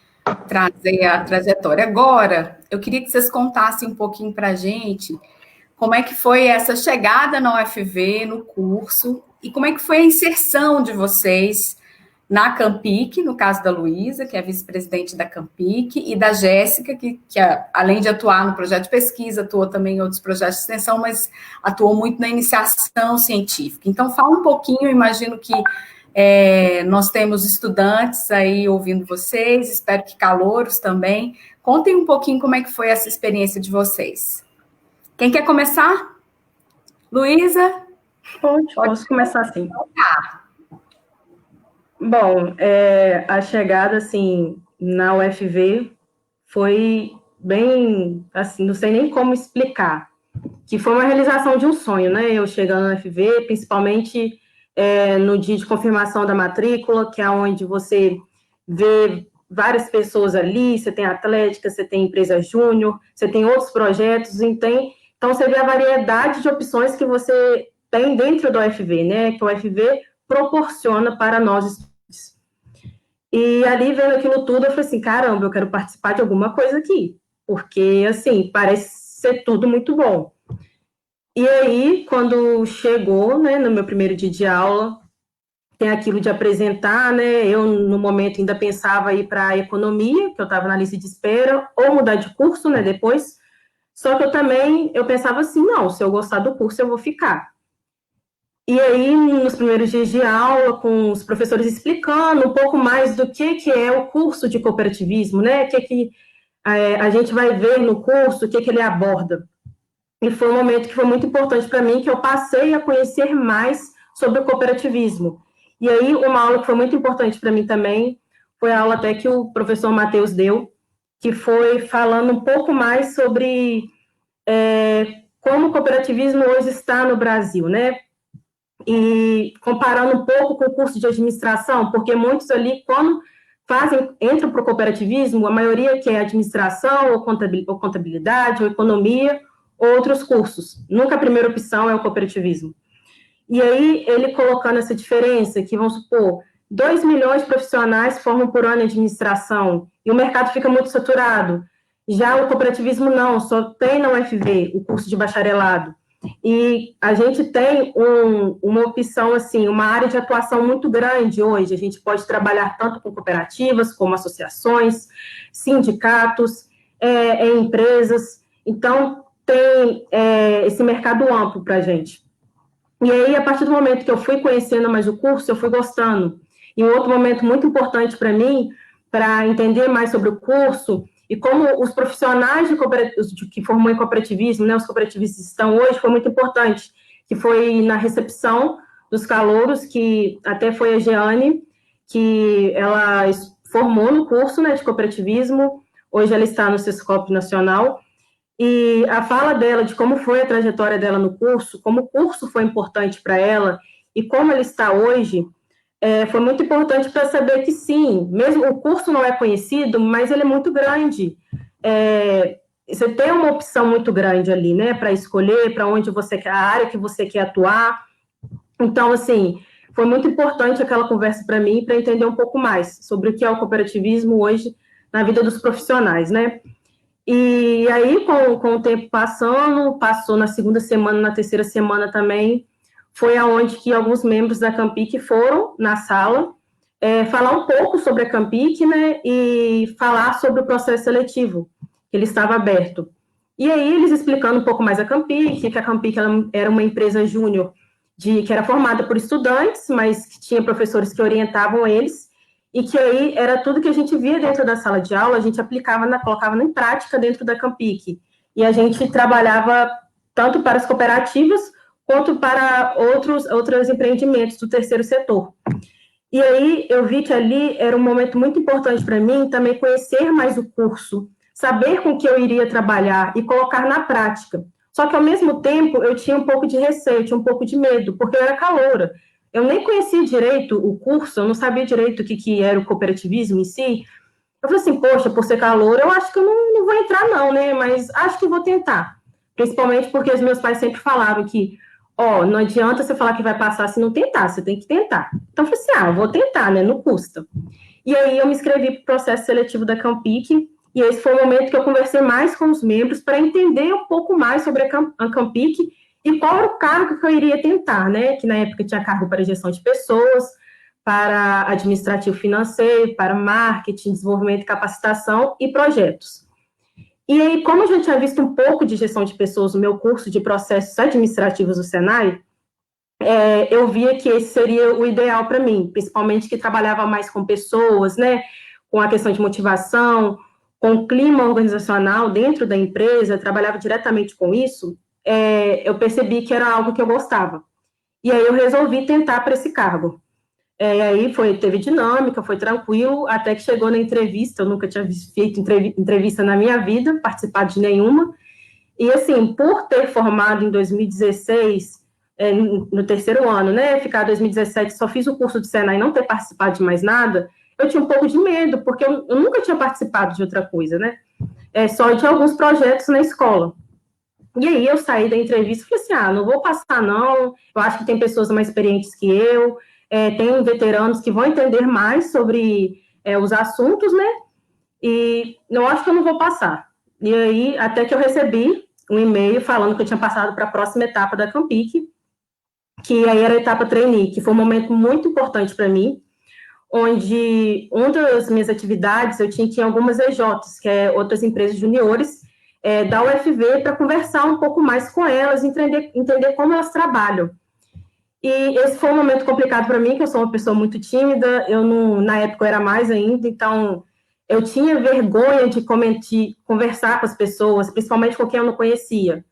trazer a trajetória. Agora, eu queria que vocês contassem um pouquinho para a gente como é que foi essa chegada na UFV, no curso, e como é que foi a inserção de vocês na Campic, no caso da Luísa, que é vice-presidente da Campic, e da Jéssica, que além de atuar no projeto de pesquisa, atua também em outros projetos de extensão, mas atuou muito na iniciação científica. Então, fala um pouquinho, imagino que nós temos estudantes aí ouvindo vocês, espero que calouros também. Contem um pouquinho como é que foi essa experiência de vocês. Quem quer começar? Luísa? Posso começar assim. Bom, a chegada, assim, na UFV foi bem, assim, não sei nem como explicar, que foi uma realização de um sonho, né? Eu chegando na UFV, principalmente no dia de confirmação da matrícula, que é onde você vê várias pessoas ali, você tem atlética, você tem empresa júnior, você tem outros projetos, então você vê a variedade de opções que você tem dentro da UFV, né? Que a UFV proporciona para nós estudantes. E ali, vendo aquilo tudo, eu falei assim, caramba, eu quero participar de alguma coisa aqui, porque, assim, parece ser tudo muito bom. E aí, quando chegou, né, no meu primeiro dia de aula, tem aquilo de apresentar, né, eu, no momento, ainda pensava ir para a economia, que eu estava na lista de espera, ou mudar de curso, né, depois, só que eu pensava assim, não, se eu gostar do curso, eu vou ficar. E aí, nos primeiros dias de aula, com os professores explicando um pouco mais do que é o curso de cooperativismo, né? O que a gente vai ver no curso, o que ele aborda. E foi um momento que foi muito importante para mim, que eu passei a conhecer mais sobre o cooperativismo. E aí, uma aula que foi muito importante para mim também, foi a aula até que o professor Matheus deu, que foi falando um pouco mais sobre como o cooperativismo hoje está no Brasil, né? E comparando um pouco com o curso de administração, porque muitos ali, quando entram para o cooperativismo, a maioria quer administração, ou contabilidade, ou economia, ou outros cursos. Nunca a primeira opção é o cooperativismo. E aí, ele colocando essa diferença, que vamos supor, 2 milhões de profissionais formam por ano em administração, e o mercado fica muito saturado. Já o cooperativismo não, só tem na UFV o curso de bacharelado. E a gente tem uma opção, assim, uma área de atuação muito grande hoje. A gente pode trabalhar tanto com cooperativas, como associações, sindicatos, empresas. Então, tem esse mercado amplo para a gente. E aí, a partir do momento que eu fui conhecendo mais o curso, eu fui gostando. E um outro momento muito importante para mim, para entender mais sobre o curso, e como os profissionais que formam em cooperativismo, né, os cooperativistas estão hoje, foi muito importante, que foi na recepção dos calouros, que até foi a Jeane, que ela formou no curso, né, de cooperativismo, hoje ela está no Sescop Nacional, e a fala dela de como foi a trajetória dela no curso, como o curso foi importante para ela, e como ela está hoje, foi muito importante para saber que sim, mesmo o curso não é conhecido, mas ele é muito grande. Você tem uma opção muito grande ali, né, para escolher para onde você quer, a área que você quer atuar. Então, assim, foi muito importante aquela conversa para mim, para entender um pouco mais sobre o que é o cooperativismo hoje na vida dos profissionais, né. E aí, com o tempo passou na segunda semana, na terceira semana também, foi aonde que alguns membros da Campic foram na sala falar um pouco sobre a Campic, né, e falar sobre o processo seletivo, que ele estava aberto. E aí, eles explicando um pouco mais a Campic, que a Campic era uma empresa júnior que era formada por estudantes, mas que tinha professores que orientavam eles, e que aí era tudo que a gente via dentro da sala de aula, a gente colocava em prática dentro da Campic. E a gente trabalhava tanto para as cooperativas, quanto para outros empreendimentos do terceiro setor. E aí eu vi que ali era um momento muito importante para mim também conhecer mais o curso, saber com que eu iria trabalhar e colocar na prática. Só que, ao mesmo tempo, eu tinha um pouco de receio, tinha um pouco de medo, porque eu era caloura. Eu nem conhecia direito o curso, eu não sabia direito o que era o cooperativismo em si. Eu falei assim, poxa, por ser caloura, eu acho que eu não vou entrar não, né? Mas acho que vou tentar. Principalmente porque os meus pais sempre falavam que não adianta você falar que vai passar se não tentar, você tem que tentar. Então, eu falei assim, eu vou tentar, né, não custa. E aí, eu me inscrevi para o processo seletivo da Campic, E esse foi o momento que eu conversei mais com os membros para entender um pouco mais sobre a Campic e qual era o cargo que eu iria tentar, né? Que na época tinha cargo para gestão de pessoas, para administrativo financeiro, para marketing, desenvolvimento e capacitação e projetos. E aí, como eu já tinha visto um pouco de gestão de pessoas no meu curso de processos administrativos do Senai, eu via que esse seria o ideal para mim, principalmente que trabalhava mais com pessoas, né, com a questão de motivação, com o clima organizacional dentro da empresa, trabalhava diretamente com isso, eu percebi que era algo que eu gostava. E aí eu resolvi tentar para esse cargo. Aí teve dinâmica, foi tranquilo, até que chegou na entrevista, eu nunca tinha feito entrevista na minha vida, participado de nenhuma, e assim, por ter formado em 2016, no terceiro ano, né, ficar em 2017, só fiz o curso do Senai e não ter participado de mais nada, eu tinha um pouco de medo, porque eu nunca tinha participado de outra coisa, né, só de alguns projetos na escola. E aí eu saí da entrevista e falei assim, não vou passar não, eu acho que tem pessoas mais experientes que eu, tem veteranos que vão entender mais sobre os assuntos, né, e eu acho que eu não vou passar. E aí, até que eu recebi um e-mail falando que eu tinha passado para a próxima etapa da Campic, que aí era a etapa trainee, que foi um momento muito importante para mim, onde uma das minhas atividades, eu tinha que ir em algumas EJs, que é outras empresas juniores, da UFV, para conversar um pouco mais com elas, entender como elas trabalham. E esse foi um momento complicado para mim, que eu sou uma pessoa muito tímida, na época eu era mais ainda, então eu tinha vergonha de conversar com as pessoas, principalmente com quem eu não conhecia.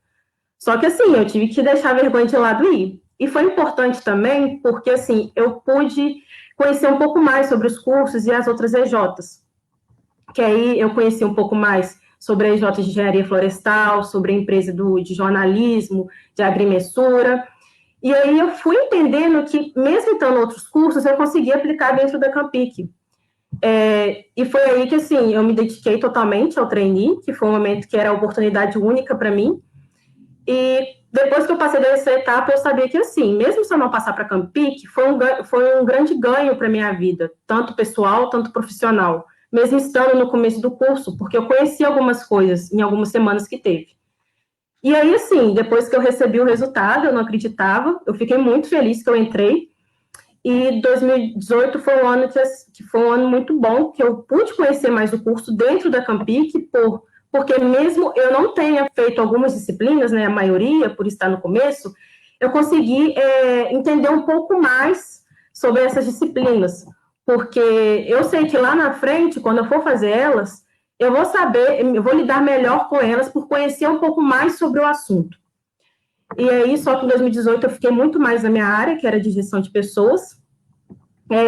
Só que assim, eu tive que deixar a vergonha de lado e ir. E foi importante também, porque assim, eu pude conhecer um pouco mais sobre os cursos e as outras EJs. Que aí eu conheci um pouco mais sobre a EJ de Engenharia Florestal, sobre a empresa de jornalismo, de agrimensura. E aí eu fui entendendo que, mesmo estando em outros cursos, eu conseguia aplicar dentro da Campic. E foi aí que, assim, eu me dediquei totalmente ao trainee, que foi um momento que era a oportunidade única para mim. E depois que eu passei dessa etapa, eu sabia que, assim, mesmo se eu não passar para a Campic, foi um grande ganho para a minha vida, tanto pessoal, tanto profissional, mesmo estando no começo do curso, porque eu conheci algumas coisas em algumas semanas que teve. E aí, assim, depois que eu recebi o resultado, eu não acreditava, eu fiquei muito feliz que eu entrei, e 2018 foi um ano que foi um ano muito bom, que eu pude conhecer mais o curso dentro da Campic, porque mesmo eu não tenha feito algumas disciplinas, né, a maioria, por estar no começo, eu consegui entender um pouco mais sobre essas disciplinas, porque eu sei que lá na frente, quando eu for fazer elas, eu vou lidar melhor com elas por conhecer um pouco mais sobre o assunto. E aí, só que em 2018 eu fiquei muito mais na minha área, que era de gestão de pessoas,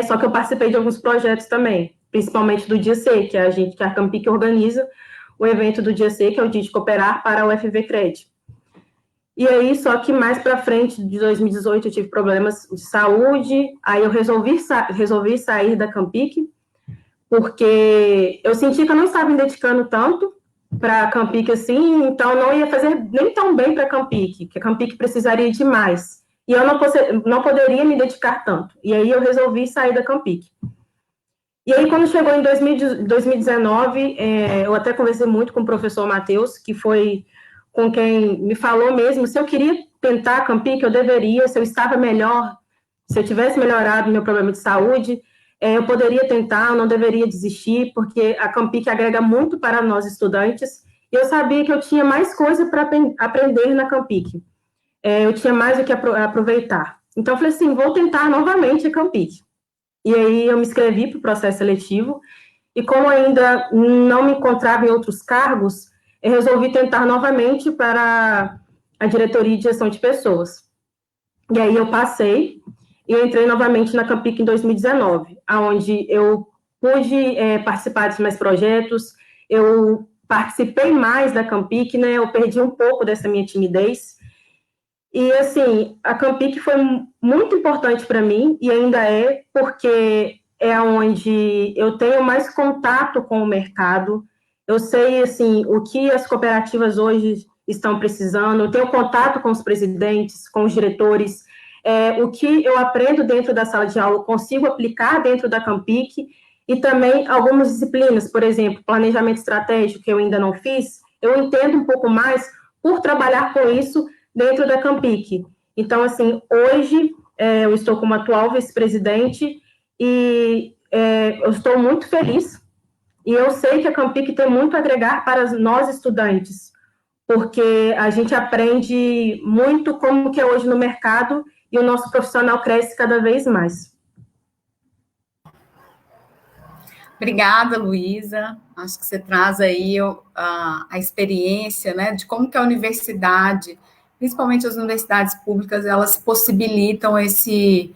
só que eu participei de alguns projetos também, principalmente do Dia C, que a Campic organiza o evento do Dia C, que é o Dia de Cooperar para a UFV Cred. E aí, só que mais para frente, de 2018, eu tive problemas de saúde, aí eu resolvi sair da Campic, porque eu senti que eu não estava me dedicando tanto para a Campic assim, então não ia fazer nem tão bem para a Campic, que a Campic precisaria de mais. E eu não poderia me dedicar tanto. E aí eu resolvi sair da Campic. E aí, quando chegou em 2019, eu até conversei muito com o professor Matheus, que foi com quem me falou mesmo, se eu queria tentar a Campic, eu deveria, se eu estava melhor, se eu tivesse melhorado meu problema de saúde, eu poderia tentar, eu não deveria desistir, porque a Campic agrega muito para nós estudantes, e eu sabia que eu tinha mais coisa para aprender na Campic. Eu tinha mais o que aproveitar. Então, eu falei assim, vou tentar novamente a Campic. E aí, eu me inscrevi para o processo seletivo, e como ainda não me encontrava em outros cargos, eu resolvi tentar novamente para a diretoria de gestão de pessoas. E aí, eu passei, e eu entrei novamente na Campic em 2019, onde eu pude participar de mais projetos, eu participei mais da Campic, né, eu perdi um pouco dessa minha timidez, e, assim, a Campic foi muito importante para mim, e ainda é, porque é onde eu tenho mais contato com o mercado, eu sei, assim, o que as cooperativas hoje estão precisando, eu tenho contato com os presidentes, com os diretores, o que eu aprendo dentro da sala de aula, eu consigo aplicar dentro da Campic, e também algumas disciplinas, por exemplo, planejamento estratégico, que eu ainda não fiz, eu entendo um pouco mais por trabalhar com isso dentro da Campic. Então, assim, hoje eu estou como atual vice-presidente e eu estou muito feliz, e eu sei que a Campic tem muito a agregar para nós estudantes, porque a gente aprende muito como que é hoje no mercado e o nosso profissional cresce cada vez mais. Obrigada, Luísa. Acho que você traz aí a experiência, né, de como que a universidade, principalmente as universidades públicas, elas possibilitam esse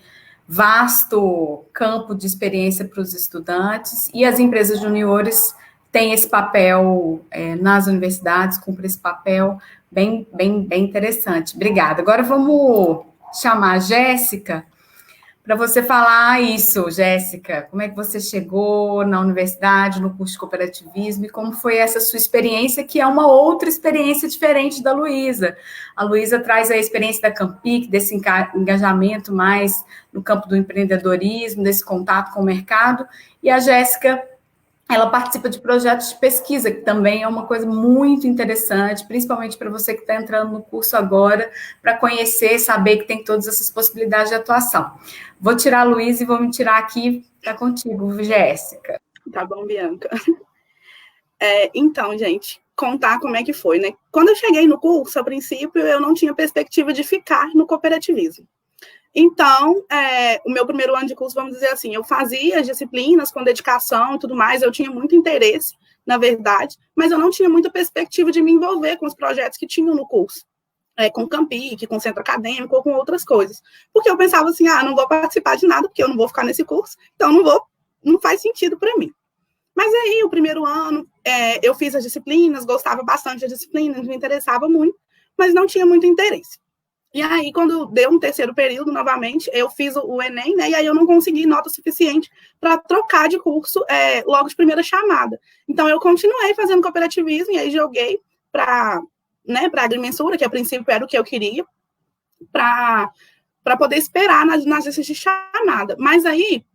vasto campo de experiência para os estudantes, e as empresas juniores têm esse papel nas universidades, cumprem esse papel bem interessante. Obrigada. Agora vamos chamar a Jéssica para você falar isso, Jéssica. Como é que você chegou na universidade, no curso de cooperativismo, e como foi essa sua experiência, que é uma outra experiência diferente da Luísa. A Luísa traz a experiência da Campic, desse engajamento mais no campo do empreendedorismo, desse contato com o mercado, e a Jéssica, ela participa de projetos de pesquisa, que também é uma coisa muito interessante, principalmente para você que está entrando no curso agora, para conhecer, saber que tem todas essas possibilidades de atuação. Vou tirar a Luísa e vou me tirar aqui, está contigo, Jéssica. Tá bom, Bianca. Então, gente, contar como é que foi, né? Quando eu cheguei no curso, a princípio, eu não tinha perspectiva de ficar no cooperativismo. Então, o meu primeiro ano de curso, vamos dizer assim, eu fazia as disciplinas com dedicação e tudo mais, eu tinha muito interesse, na verdade, mas eu não tinha muita perspectiva de me envolver com os projetos que tinham no curso, com Campic, com centro acadêmico ou com outras coisas. Porque eu pensava assim, não vou participar de nada, porque eu não vou ficar nesse curso, então não faz sentido para mim. Mas aí, o primeiro ano, eu fiz as disciplinas, gostava bastante das disciplinas, me interessava muito, mas não tinha muito interesse. E aí, quando deu um terceiro período, novamente, eu fiz o Enem, né? E aí eu não consegui nota suficiente para trocar de curso logo de primeira chamada. Então, eu continuei fazendo cooperativismo e aí joguei para agrimensura, que a princípio era o que eu queria, para poder esperar nas listas de chamada. Mas aí,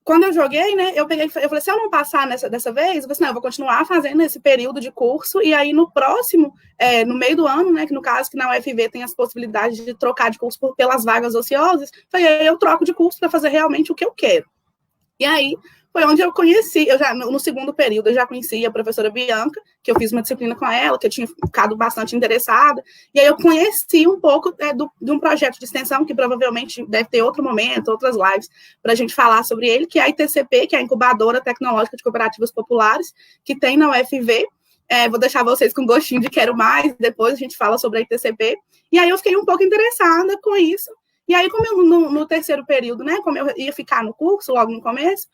quando eu joguei, né, eu falei, se eu não passar dessa vez, eu falei assim, não, eu vou continuar fazendo esse período de curso, e aí no próximo, no meio do ano, né, que no caso, que na UFV tem as possibilidades de trocar de curso pelas vagas ociosas, eu troco de curso para fazer realmente o que eu quero. E aí, foi onde eu conheci, no segundo período, eu já conheci a professora Bianca, que eu fiz uma disciplina com ela, que eu tinha ficado bastante interessada, e aí eu conheci um pouco de um projeto de extensão, que provavelmente deve ter outro momento, outras lives, para a gente falar sobre ele, que é a ITCP, que é a Incubadora Tecnológica de Cooperativas Populares, que tem na UFV. Vou deixar vocês com gostinho de quero mais, depois a gente fala sobre a ITCP, e aí eu fiquei um pouco interessada com isso, e aí como eu, no terceiro período, né, como eu ia ficar no curso, logo no começo,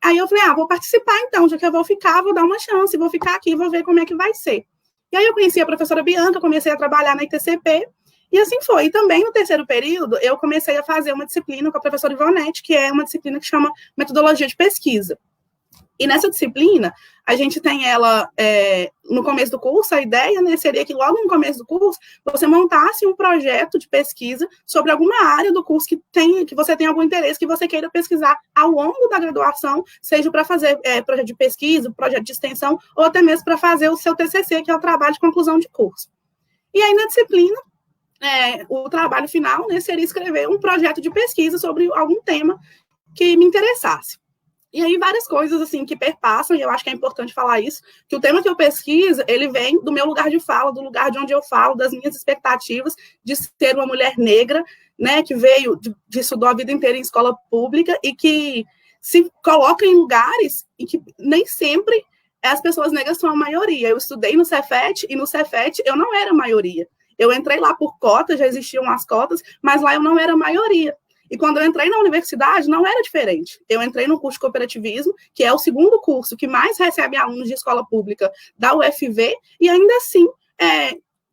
aí eu falei, vou participar então, já que eu vou ficar, vou dar uma chance, vou ficar aqui, vou ver como é que vai ser. E aí eu conheci a professora Bianca, comecei a trabalhar na ITCP, e assim foi. E também no terceiro período, eu comecei a fazer uma disciplina com a professora Ivonete, que é uma disciplina que chama Metodologia de Pesquisa. E nessa disciplina, a gente tem ela, no começo do curso, a ideia, né, seria que logo no começo do curso, você montasse um projeto de pesquisa sobre alguma área do curso que você tem algum interesse, que você queira pesquisar ao longo da graduação, seja para fazer projeto de pesquisa, projeto de extensão, ou até mesmo para fazer o seu TCC, que é o trabalho de conclusão de curso. E aí, na disciplina, o trabalho final, né, seria escrever um projeto de pesquisa sobre algum tema que me interessasse. E aí, várias coisas, assim, que perpassam, e eu acho que é importante falar isso, que o tema que eu pesquiso, ele vem do meu lugar de fala, do lugar de onde eu falo, das minhas expectativas de ser uma mulher negra, né, que veio, estudou a vida inteira em escola pública e que se coloca em lugares em que nem sempre as pessoas negras são a maioria. Eu estudei no Cefet, e no Cefet eu não era a maioria. Eu entrei lá por cota, já existiam as cotas, mas lá eu não era a maioria. E quando eu entrei na universidade, não era diferente. Eu entrei no curso de cooperativismo, que é o segundo curso que mais recebe alunos de escola pública da UFV, e ainda assim,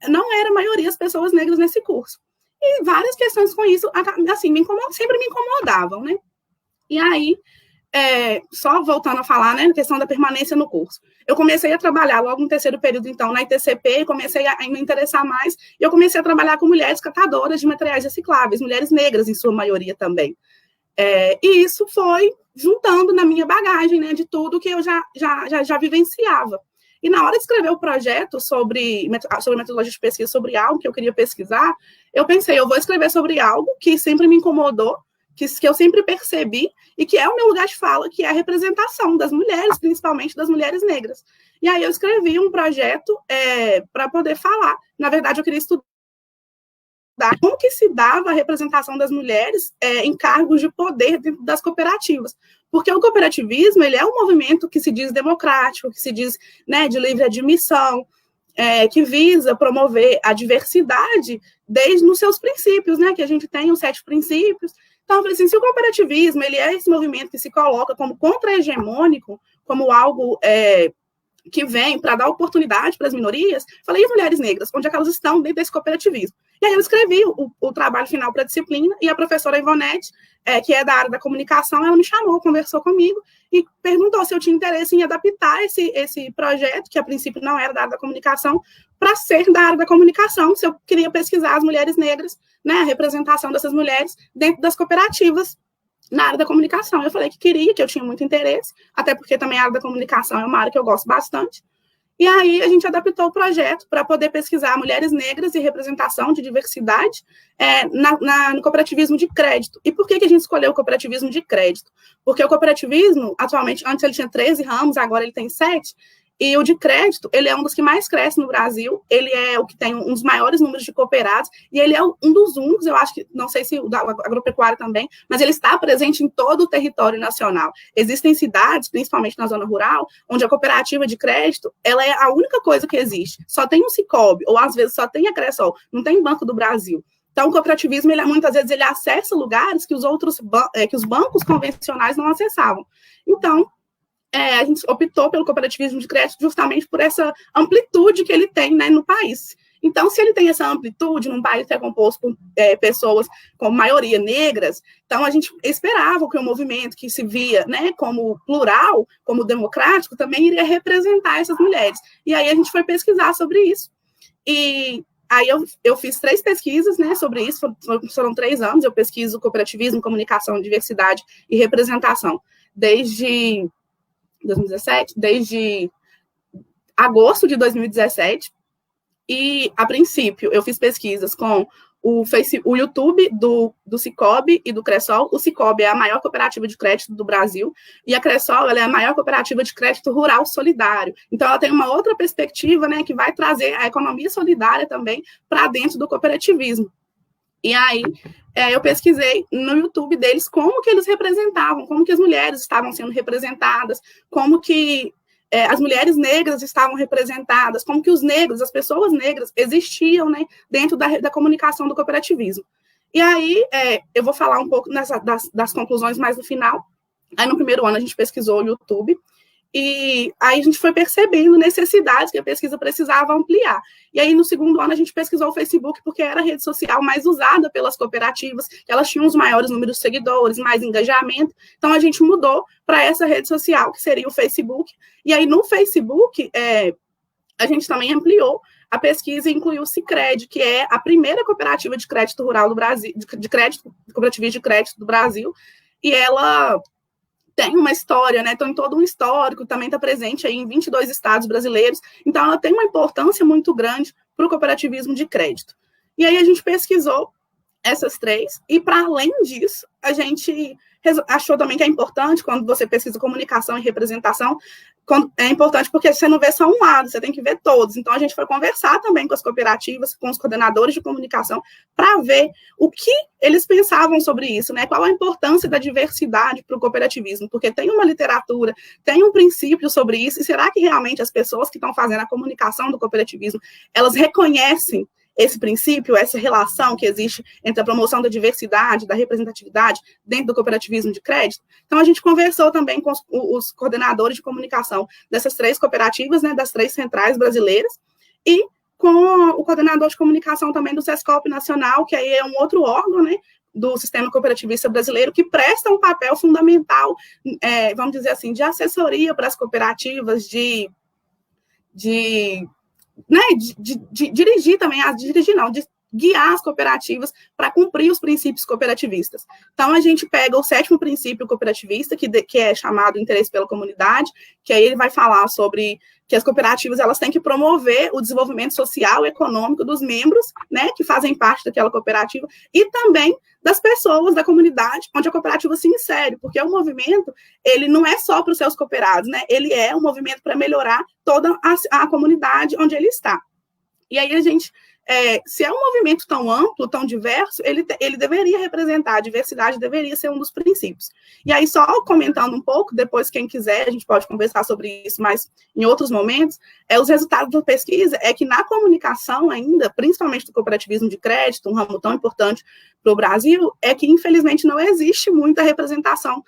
não era a maioria das pessoas negras nesse curso. E várias questões com isso, assim, sempre me incomodavam, né? E aí, só voltando a falar, né, na questão da permanência no curso. Eu comecei a trabalhar logo no terceiro período, então, na ITCP, comecei a me interessar mais, e eu comecei a trabalhar com mulheres catadoras de materiais recicláveis, mulheres negras, em sua maioria também. E isso foi juntando na minha bagagem, né, de tudo que eu já vivenciava. E na hora de escrever o projeto sobre metodologia de pesquisa, sobre algo que eu queria pesquisar, eu pensei, eu vou escrever sobre algo que sempre me incomodou, que eu sempre percebi, e que é o meu lugar de fala, que é a representação das mulheres, principalmente das mulheres negras. E aí eu escrevi um projeto para poder falar. Na verdade, eu queria estudar como que se dava a representação das mulheres em cargos de poder dentro das cooperativas. Porque o cooperativismo, ele é um movimento que se diz democrático, que se diz, né, de livre admissão, que visa promover a diversidade desde nos seus princípios, né, que a gente tem os 7 princípios. Então, eu falei assim, se o cooperativismo, ele é esse movimento que se coloca como contra-hegemônico, como algo que vem para dar oportunidade para as minorias, falei, e as mulheres negras, onde é que elas estão dentro desse cooperativismo? E aí eu escrevi o trabalho final para a disciplina, e a professora Ivonete, que é da área da comunicação, ela me chamou, conversou comigo, e perguntou se eu tinha interesse em adaptar esse projeto, que a princípio não era da área da comunicação, para ser da área da comunicação, se eu queria pesquisar as mulheres negras, né, a representação dessas mulheres dentro das cooperativas, na área da comunicação. Eu falei que queria, que eu tinha muito interesse, até porque também a área da comunicação é uma área que eu gosto bastante. E aí a gente adaptou o projeto para poder pesquisar mulheres negras e representação de diversidade no cooperativismo de crédito. E por que a gente escolheu o cooperativismo de crédito? Porque o cooperativismo, atualmente, antes ele tinha 13 ramos, agora ele tem 7, e o de crédito, ele é um dos que mais cresce no Brasil, ele é o que tem um dos maiores números de cooperados, e ele é um dos únicos, eu acho que, não sei se o da agropecuária também, mas ele está presente em todo o território nacional. Existem cidades, principalmente na zona rural, onde a cooperativa de crédito, ela é a única coisa que existe. Só tem um Sicoob, ou às vezes só tem a Cressol, não tem Banco do Brasil. Então, o cooperativismo, muitas vezes, ele acessa lugares que que os bancos convencionais não acessavam. Então, a gente optou pelo cooperativismo de crédito justamente por essa amplitude que ele tem, né, no país. Então, se ele tem essa amplitude num país que é composto por pessoas com maioria negras, então a gente esperava que o movimento que se via, né, como plural, como democrático, também iria representar essas mulheres. E aí a gente foi pesquisar sobre isso. E aí eu fiz 3 pesquisas, né, sobre isso, foram 3 anos, eu pesquiso cooperativismo, comunicação, diversidade e representação, desde 2017, desde agosto de 2017, e, a princípio, eu fiz pesquisas com o YouTube do Sicoob e do Cressol. O Sicoob é a maior cooperativa de crédito do Brasil, e a Cressol, ela é a maior cooperativa de crédito rural solidário. Então, ela tem uma outra perspectiva, né, que vai trazer a economia solidária também para dentro do cooperativismo. E aí, eu pesquisei no YouTube deles como que eles representavam, como que as mulheres estavam sendo representadas, como que as mulheres negras estavam representadas, como que os negros, as pessoas negras, existiam, né, dentro da comunicação do cooperativismo. E aí, eu vou falar um pouco das conclusões mais no final. Aí, no primeiro ano, a gente pesquisou o YouTube, e aí a gente foi percebendo necessidades que a pesquisa precisava ampliar. E aí, no segundo ano, a gente pesquisou o Facebook, porque era a rede social mais usada pelas cooperativas, que elas tinham os maiores números de seguidores, mais engajamento. Então, a gente mudou para essa rede social, que seria o Facebook. E aí, no Facebook, a gente também ampliou a pesquisa e incluiu o Sicredi, que é a primeira cooperativa de crédito rural do Brasil, cooperativista de crédito do Brasil, e ela tem uma história, né? Tem todo um histórico, também está presente aí em 22 estados brasileiros, então ela tem uma importância muito grande para o cooperativismo de crédito. E aí a gente pesquisou essas 3, e para além disso, a gente achou também que é importante, quando você pesquisa comunicação e representação, é importante porque você não vê só um lado, você tem que ver todos. Então, a gente foi conversar também com as cooperativas, com os coordenadores de comunicação, para ver o que eles pensavam sobre isso, né? Qual a importância da diversidade para o cooperativismo, porque tem uma literatura, tem um princípio sobre isso, e será que realmente as pessoas que estão fazendo a comunicação do cooperativismo, elas reconhecem esse princípio, essa relação que existe entre a promoção da diversidade, da representatividade dentro do cooperativismo de crédito? Então, a gente conversou também com os coordenadores de comunicação dessas 3 cooperativas, né, das 3 centrais brasileiras, e com o coordenador de comunicação também do Sescop Nacional, que aí é um outro órgão, né, do sistema cooperativista brasileiro, que presta um papel fundamental, vamos dizer assim, de assessoria para as cooperativas, de dirigir também, de guiar as cooperativas para cumprir os princípios cooperativistas. Então, a gente pega o 7º princípio cooperativista, que é chamado interesse pela comunidade, que aí ele vai falar sobre que as cooperativas elas têm que promover o desenvolvimento social e econômico dos membros, né, que fazem parte daquela cooperativa, e também das pessoas da comunidade onde a cooperativa se insere, porque o movimento, ele não é só para os seus cooperados, né, ele é um movimento para melhorar toda a comunidade onde ele está. E aí a gente, se é um movimento tão amplo, tão diverso, ele deveria representar, a diversidade deveria ser um dos princípios. E aí, só comentando um pouco, depois quem quiser, a gente pode conversar sobre isso, mas em outros momentos, os resultados da pesquisa é que na comunicação ainda, principalmente do cooperativismo de crédito, um ramo tão importante para o Brasil, é que infelizmente não existe muita representação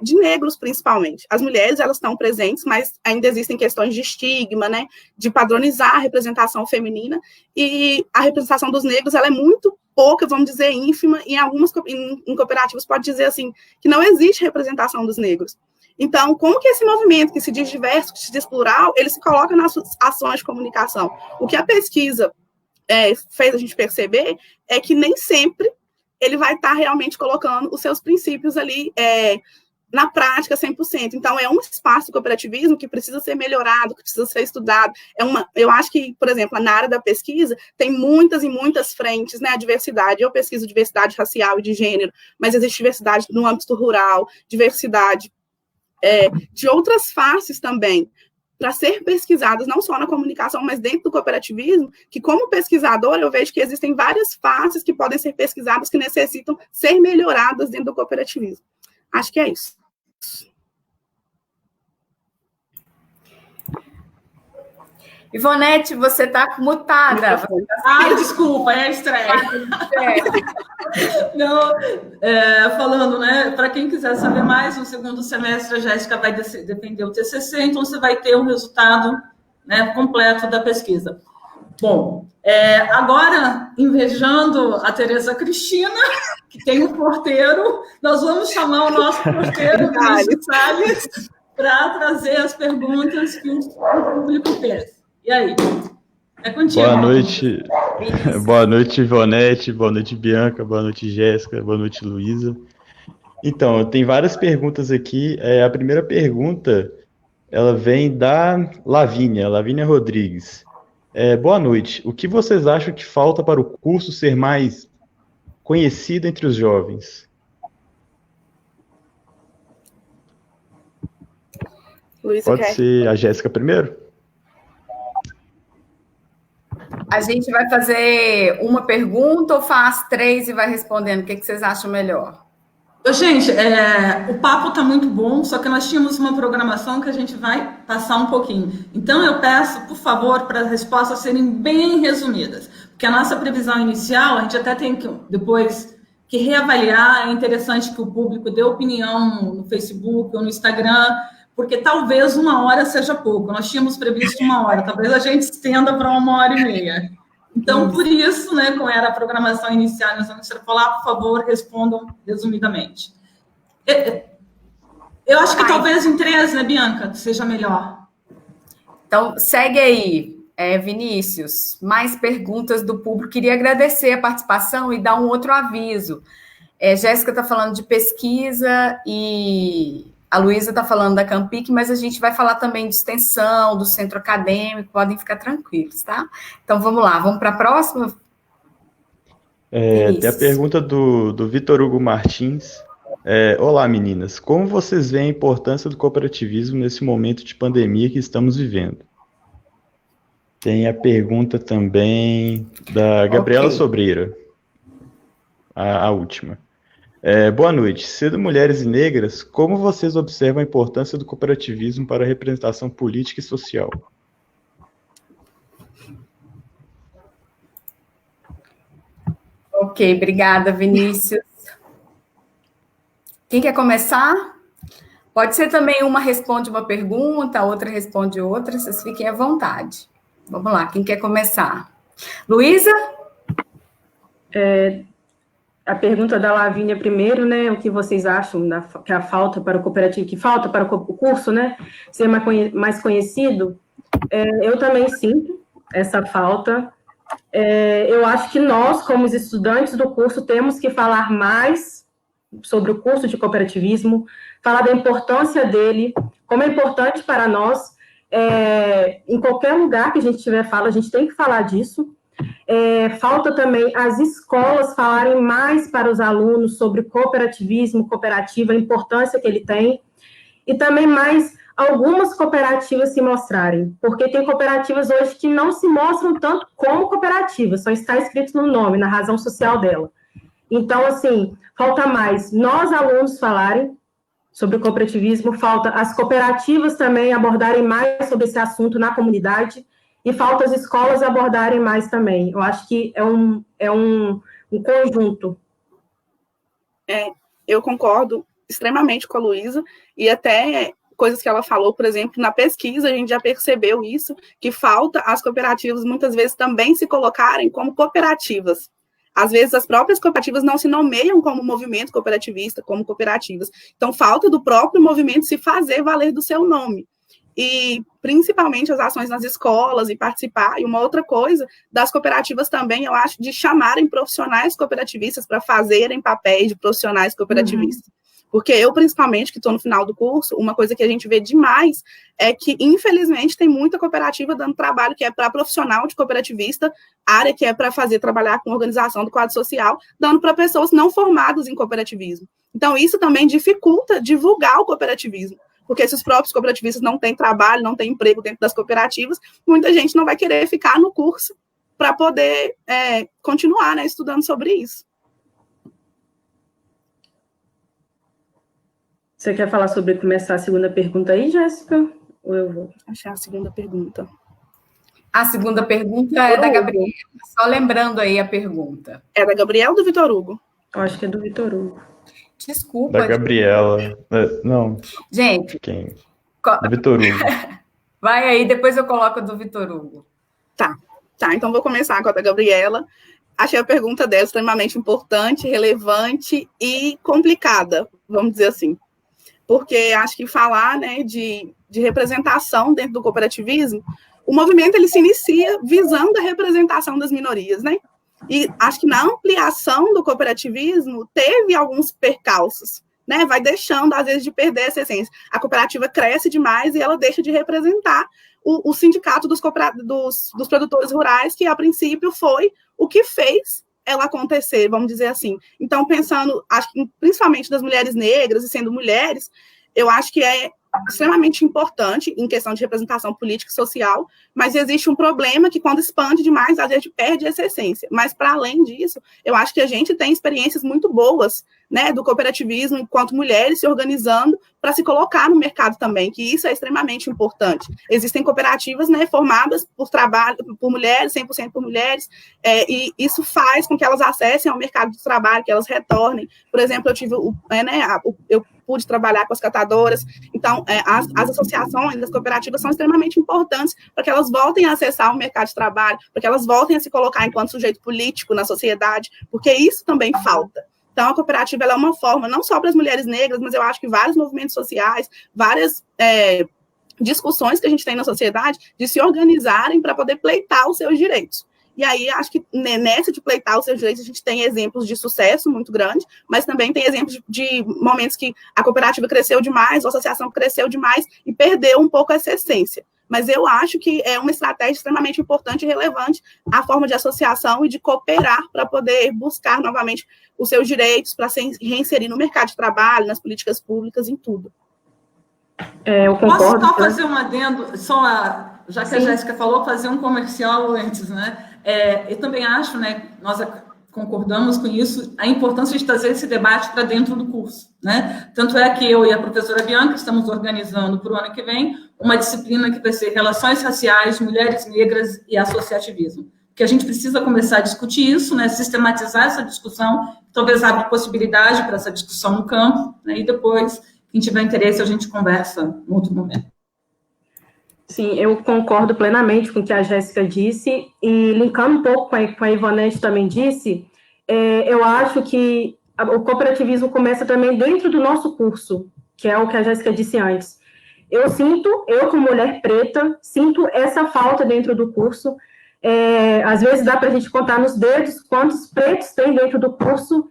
de negros, principalmente. As mulheres, elas estão presentes, mas ainda existem questões de estigma, né, de padronizar a representação feminina, e a representação dos negros, ela é muito pouca, vamos dizer, ínfima, e em cooperativas pode dizer, assim, que não existe representação dos negros. Então, como que esse movimento, que se diz diverso, que se diz plural, ele se coloca nas suas ações de comunicação? O que a pesquisa fez a gente perceber é que nem sempre ele vai estar realmente colocando os seus princípios ali na prática 100%. Então, é um espaço do cooperativismo que precisa ser melhorado, que precisa ser estudado. Eu acho que, por exemplo, na área da pesquisa, tem muitas e muitas frentes, né? A diversidade, eu pesquiso diversidade racial e de gênero, mas existe diversidade no âmbito rural, diversidade de outras faces também, para ser pesquisadas, não só na comunicação, mas dentro do cooperativismo, que como pesquisadora eu vejo que existem várias faces que podem ser pesquisadas, que necessitam ser melhoradas dentro do cooperativismo. Acho que é isso. Ivonete, você está mutada. Desculpa, é a estreia. Não, falando, né, para quem quiser saber mais, no segundo semestre a Jéssica vai defender o TCC, então você vai ter um resultado, né, completo da pesquisa. Bom, agora, invejando a Tereza Cristina, que tem um porteiro, nós vamos chamar o nosso porteiro, Vinícius Salles, para trazer as perguntas que o público fez. E aí? É contigo. Boa noite. Boa noite, Ivonete. Boa noite, Bianca. Boa noite, Jéssica. Boa noite, Luísa. Então, tem várias perguntas aqui. A primeira pergunta, ela vem da Lavínia Rodrigues. Boa noite. O que vocês acham que falta para o curso ser mais conhecido entre os jovens? Luísa, pode ser a Jéssica primeiro? A gente vai fazer uma pergunta ou faz 3 e vai respondendo? O que vocês acham melhor? Gente, o papo está muito bom, só que nós tínhamos uma programação que a gente vai passar um pouquinho. Então, eu peço, por favor, para as respostas serem bem resumidas, porque a nossa previsão inicial, a gente até tem que, depois, que reavaliar. É interessante que o público dê opinião no Facebook ou no Instagram, porque talvez 1 hora seja pouco. Nós tínhamos previsto 1 hora, talvez a gente estenda para 1h30. Então, por isso, né, como era a programação inicial, nós vamos falar, por favor, respondam resumidamente. Eu acho que talvez em 3, né, Bianca, seja melhor. Então, segue aí, Vinícius. Mais perguntas do público. Queria agradecer a participação e dar um outro aviso. Jéssica está falando de pesquisa e a Luísa está falando da Campic, mas a gente vai falar também de extensão, do centro acadêmico, podem ficar tranquilos, tá? Então, vamos lá, vamos para a próxima? Tem a pergunta do Vitor Hugo Martins. Olá, meninas. Como vocês veem a importância do cooperativismo nesse momento de pandemia que estamos vivendo? Tem a pergunta também da Gabriela Sobreira, a última. Boa noite. Sendo mulheres e negras, como vocês observam a importância do cooperativismo para a representação política e social? Ok, obrigada, Vinícius. Quem quer começar? Pode ser também uma responde uma pergunta, a outra responde outra, vocês fiquem à vontade. Vamos lá, quem quer começar? Luísa? A pergunta da Lavínia primeiro, né? O que vocês acham que a falta para o cooperativo, que falta para o curso, né? Ser mais conhecido? Eu também sinto essa falta. Eu acho que nós, como os estudantes do curso, temos que falar mais sobre o curso de cooperativismo, falar da importância dele, como é importante para nós. Em qualquer lugar que a gente tiver fala, a gente tem que falar disso. Falta também as escolas falarem mais para os alunos sobre cooperativismo, cooperativa, a importância que ele tem, e também mais algumas cooperativas se mostrarem, porque tem cooperativas hoje que não se mostram tanto como cooperativas, só está escrito no nome, na razão social dela. Então, assim, falta mais nós, alunos, falarem sobre o cooperativismo, falta as cooperativas também abordarem mais sobre esse assunto na comunidade, e falta as escolas abordarem mais também. Eu acho que é um conjunto. Eu concordo extremamente com a Luísa, e até coisas que ela falou, por exemplo, na pesquisa a gente já percebeu isso, que falta as cooperativas muitas vezes também se colocarem como cooperativas. Às vezes as próprias cooperativas não se nomeiam como movimento cooperativista, como cooperativas. Então falta do próprio movimento se fazer valer do seu nome. E principalmente as ações nas escolas e participar. E uma outra coisa, das cooperativas também, eu acho, de chamarem profissionais cooperativistas para fazerem papéis de profissionais cooperativistas. Porque eu, principalmente, que estou no final do curso, uma coisa que a gente vê demais é que, infelizmente, tem muita cooperativa dando trabalho que é para profissional de cooperativista, área que é para trabalhar com organização do quadro social, dando para pessoas não formadas em cooperativismo. Então, isso também dificulta divulgar o cooperativismo. Porque se os próprios cooperativistas não têm trabalho, não têm emprego dentro das cooperativas, muita gente não vai querer ficar no curso para poder continuar, né, estudando sobre isso. Você quer falar sobre começar a segunda pergunta aí, Jéssica? Ou eu vou? Achar a segunda pergunta. A segunda pergunta é da Gabriela. Só lembrando aí a pergunta. É da Gabriela ou do Vitor Hugo? Eu acho que é do Vitor Hugo. Desculpa. Da Gabriela. Não. Gente. Quem? Do Vitor Hugo. Vai aí, depois eu coloco a do Vitor Hugo. Tá, então vou começar com a da Gabriela. Achei a pergunta dela extremamente importante, relevante e complicada, vamos dizer assim. Porque acho que falar, né, de representação dentro do cooperativismo, o movimento ele se inicia visando a representação das minorias, né? E acho que na ampliação do cooperativismo teve alguns percalços, né? Vai deixando, às vezes, de perder essa essência. A cooperativa cresce demais e ela deixa de representar o sindicato dos produtores rurais, que, a princípio, foi o que fez ela acontecer, vamos dizer assim. Então, pensando, acho que principalmente das mulheres negras e sendo mulheres, eu acho que é extremamente importante em questão de representação política e social, mas existe um problema que quando expande demais, a gente perde essa essência. Mas, para além disso, eu acho que a gente tem experiências muito boas, né, do cooperativismo enquanto mulheres se organizando para se colocar no mercado também, que isso é extremamente importante. Existem cooperativas, né, formadas por mulheres, 100% por mulheres, e isso faz com que elas acessem ao mercado de trabalho, que elas retornem. Por exemplo, eu pude trabalhar com as catadoras, então as associações, as cooperativas são extremamente importantes para que elas voltem a acessar o mercado de trabalho, para que elas voltem a se colocar enquanto sujeito político na sociedade, porque isso também falta. Então, a cooperativa ela é uma forma, não só para as mulheres negras, mas eu acho que vários movimentos sociais, várias discussões que a gente tem na sociedade, de se organizarem para poder pleitar os seus direitos. E aí, acho que nessa de pleitar os seus direitos, a gente tem exemplos de sucesso muito grande, mas também tem exemplos de momentos que a cooperativa cresceu demais, a associação cresceu demais e perdeu um pouco essa essência. Mas eu acho que é uma estratégia extremamente importante e relevante a forma de associação e de cooperar para poder buscar novamente os seus direitos, para se reinserir no mercado de trabalho, nas políticas públicas, em tudo. Eu concordo. Posso só fazer um adendo, já que Sim. A Jéssica falou, fazer um comercial antes, né? Eu também acho, né, nós concordamos com isso, a importância de trazer esse debate para dentro do curso, né? Tanto é que eu e a professora Bianca estamos organizando para o ano que vem uma disciplina que vai ser Relações Raciais, Mulheres Negras e Associativismo. Que a gente precisa começar a discutir isso, né? Sistematizar essa discussão, talvez abra possibilidade para essa discussão no campo, né? E depois, quem tiver interesse, a gente conversa em outro momento. Sim, eu concordo plenamente com o que a Jéssica disse, e linkando um pouco com a Ivonete também disse, eu acho que o cooperativismo começa também dentro do nosso curso, que é o que a Jéssica disse antes. Eu como mulher preta, sinto essa falta dentro do curso, Às vezes dá para a gente contar nos dedos quantos pretos tem dentro do curso,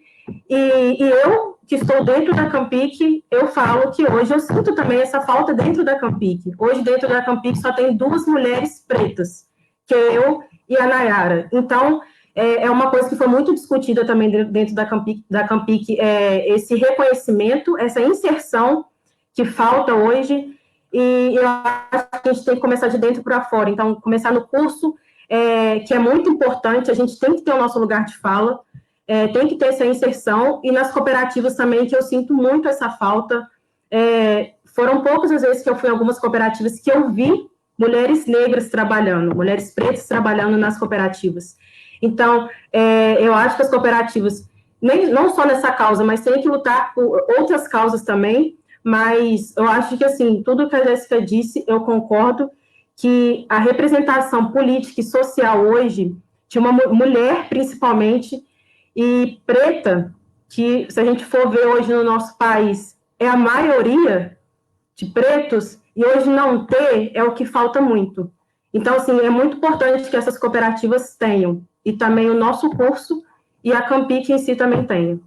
e eu, que estou dentro da Campic, eu falo que hoje eu sinto também essa falta dentro da Campic. Hoje, dentro da Campic, só tem 2 mulheres pretas, que é eu e a Nayara. Então, é uma coisa que foi muito discutida também dentro da Campic, esse reconhecimento, essa inserção que falta hoje, e eu acho que a gente tem que começar de dentro para fora. Então, começar no curso, que é muito importante, a gente tem que ter o nosso lugar de fala, tem que ter essa inserção, e nas cooperativas também, que eu sinto muito essa falta. Foram poucas as vezes que eu fui em algumas cooperativas que eu vi mulheres negras trabalhando, mulheres pretas trabalhando nas cooperativas. Então, eu acho que as cooperativas, não só nessa causa, mas tem que lutar por outras causas também, mas eu acho que, assim, tudo que a Jéssica disse, eu concordo, que a representação política e social hoje, de uma mulher, principalmente, e preta, que, se a gente for ver hoje no nosso país, é a maioria de pretos, e hoje não ter é o que falta muito. Então, assim, é muito importante que essas cooperativas tenham, e também o nosso curso, e a Campic em si também tenha.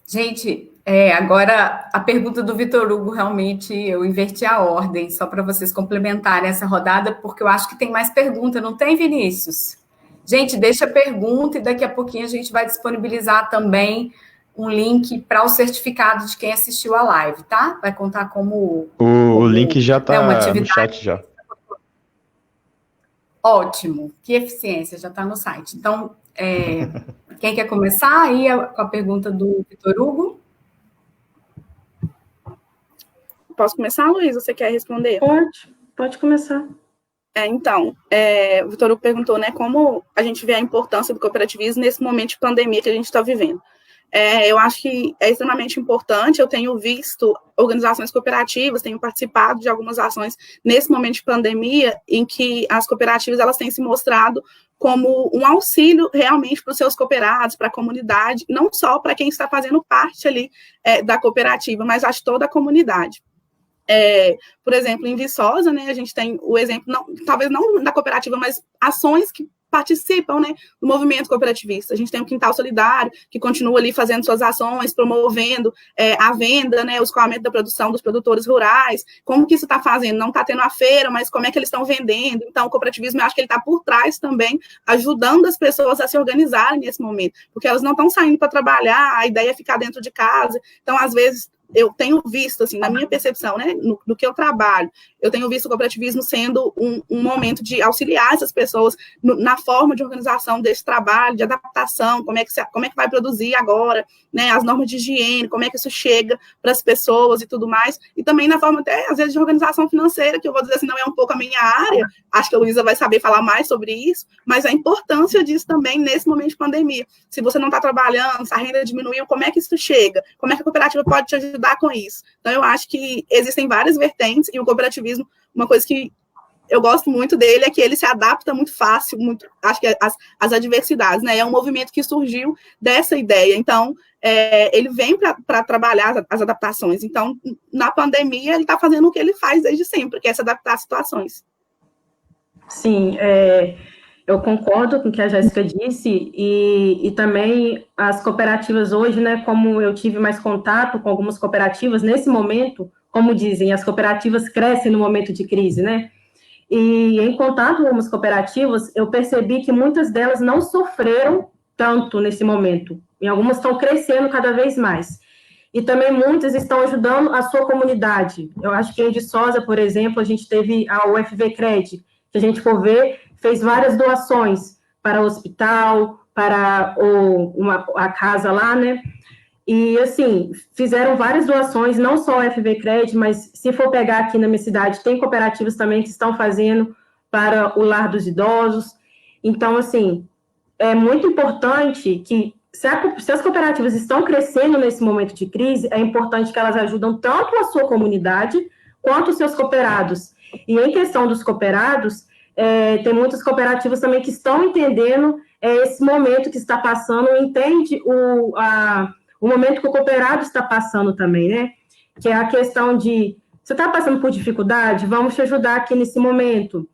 Gente, agora a pergunta do Vitor Hugo, realmente eu inverti a ordem, só para vocês complementarem essa rodada, porque eu acho que tem mais pergunta, não tem, Vinícius? Gente, deixa a pergunta e daqui a pouquinho a gente vai disponibilizar também um link para o certificado de quem assistiu a live, tá? Vai contar como O link já está no chat já. Ótimo, que eficiência, já está no site. Então, quem quer começar aí com a pergunta do Vitor Hugo? Posso começar, Luiz? Você quer responder? Pode começar. Então, o Vitor Hugo perguntou, né, como a gente vê a importância do cooperativismo nesse momento de pandemia que a gente está vivendo. Eu acho que é extremamente importante. Eu tenho visto organizações cooperativas, tenho participado de algumas ações nesse momento de pandemia, em que as cooperativas elas têm se mostrado como um auxílio realmente para os seus cooperados, para a comunidade, não só para quem está fazendo parte ali da cooperativa, mas acho toda a comunidade. Por exemplo, em Viçosa, né, a gente tem o exemplo, talvez não da cooperativa, mas ações que participam, né, do movimento cooperativista. A gente tem o Quintal Solidário, que continua ali fazendo suas ações, promovendo a venda, né, o escoamento da produção dos produtores rurais. Como que isso está fazendo? Não está tendo a feira, mas como é que eles estão vendendo? Então, o cooperativismo, eu acho que ele está por trás também, ajudando as pessoas a se organizarem nesse momento, porque elas não estão saindo para trabalhar, a ideia é ficar dentro de casa. Então, às vezes, eu tenho visto, assim, na minha percepção, né, no que eu trabalho, eu tenho visto o cooperativismo sendo um momento de auxiliar essas pessoas na forma de organização desse trabalho, de adaptação, como é que vai produzir agora, né, as normas de higiene, como é que isso chega para as pessoas e tudo mais, e também na forma até, às vezes, de organização financeira, que eu vou dizer assim, não é um pouco a minha área, acho que a Luísa vai saber falar mais sobre isso, mas a importância disso também nesse momento de pandemia. Se você não está trabalhando, se a renda diminuiu, como é que isso chega? Como é que a cooperativa pode te ajudar com isso? Então, eu acho que existem várias vertentes, e o cooperativismo, uma coisa que eu gosto muito dele é que ele se adapta muito fácil, acho que as adversidades, né? É um movimento que surgiu dessa ideia. Então, ele vem para trabalhar as adaptações. Então, na pandemia, ele está fazendo o que ele faz desde sempre, que é se adaptar às situações. Sim, eu concordo com o que a Jéssica disse, e também as cooperativas hoje, né, como eu tive mais contato com algumas cooperativas, nesse momento, como dizem, as cooperativas crescem no momento de crise, né? E em contato com algumas cooperativas, eu percebi que muitas delas não sofreram tanto nesse momento, e algumas estão crescendo cada vez mais. E também muitas estão ajudando a sua comunidade. Eu acho que em Viçosa, por exemplo, a gente teve a UFV Cred, se a gente for ver, fez várias doações para o hospital, para a casa lá, né? E, assim, fizeram várias doações, não só a FV Cred, mas se for pegar aqui na minha cidade, tem cooperativas também que estão fazendo para o lar dos idosos. Então, assim, é muito importante que, se as cooperativas estão crescendo nesse momento de crise, é importante que elas ajudem tanto a sua comunidade, quanto os seus cooperados. E em questão dos cooperados, tem muitas cooperativas também que estão entendendo esse momento que está passando, entende o momento que o cooperado está passando também, né? Que é a questão de, você está passando por dificuldade? Vamos te ajudar aqui nesse momento.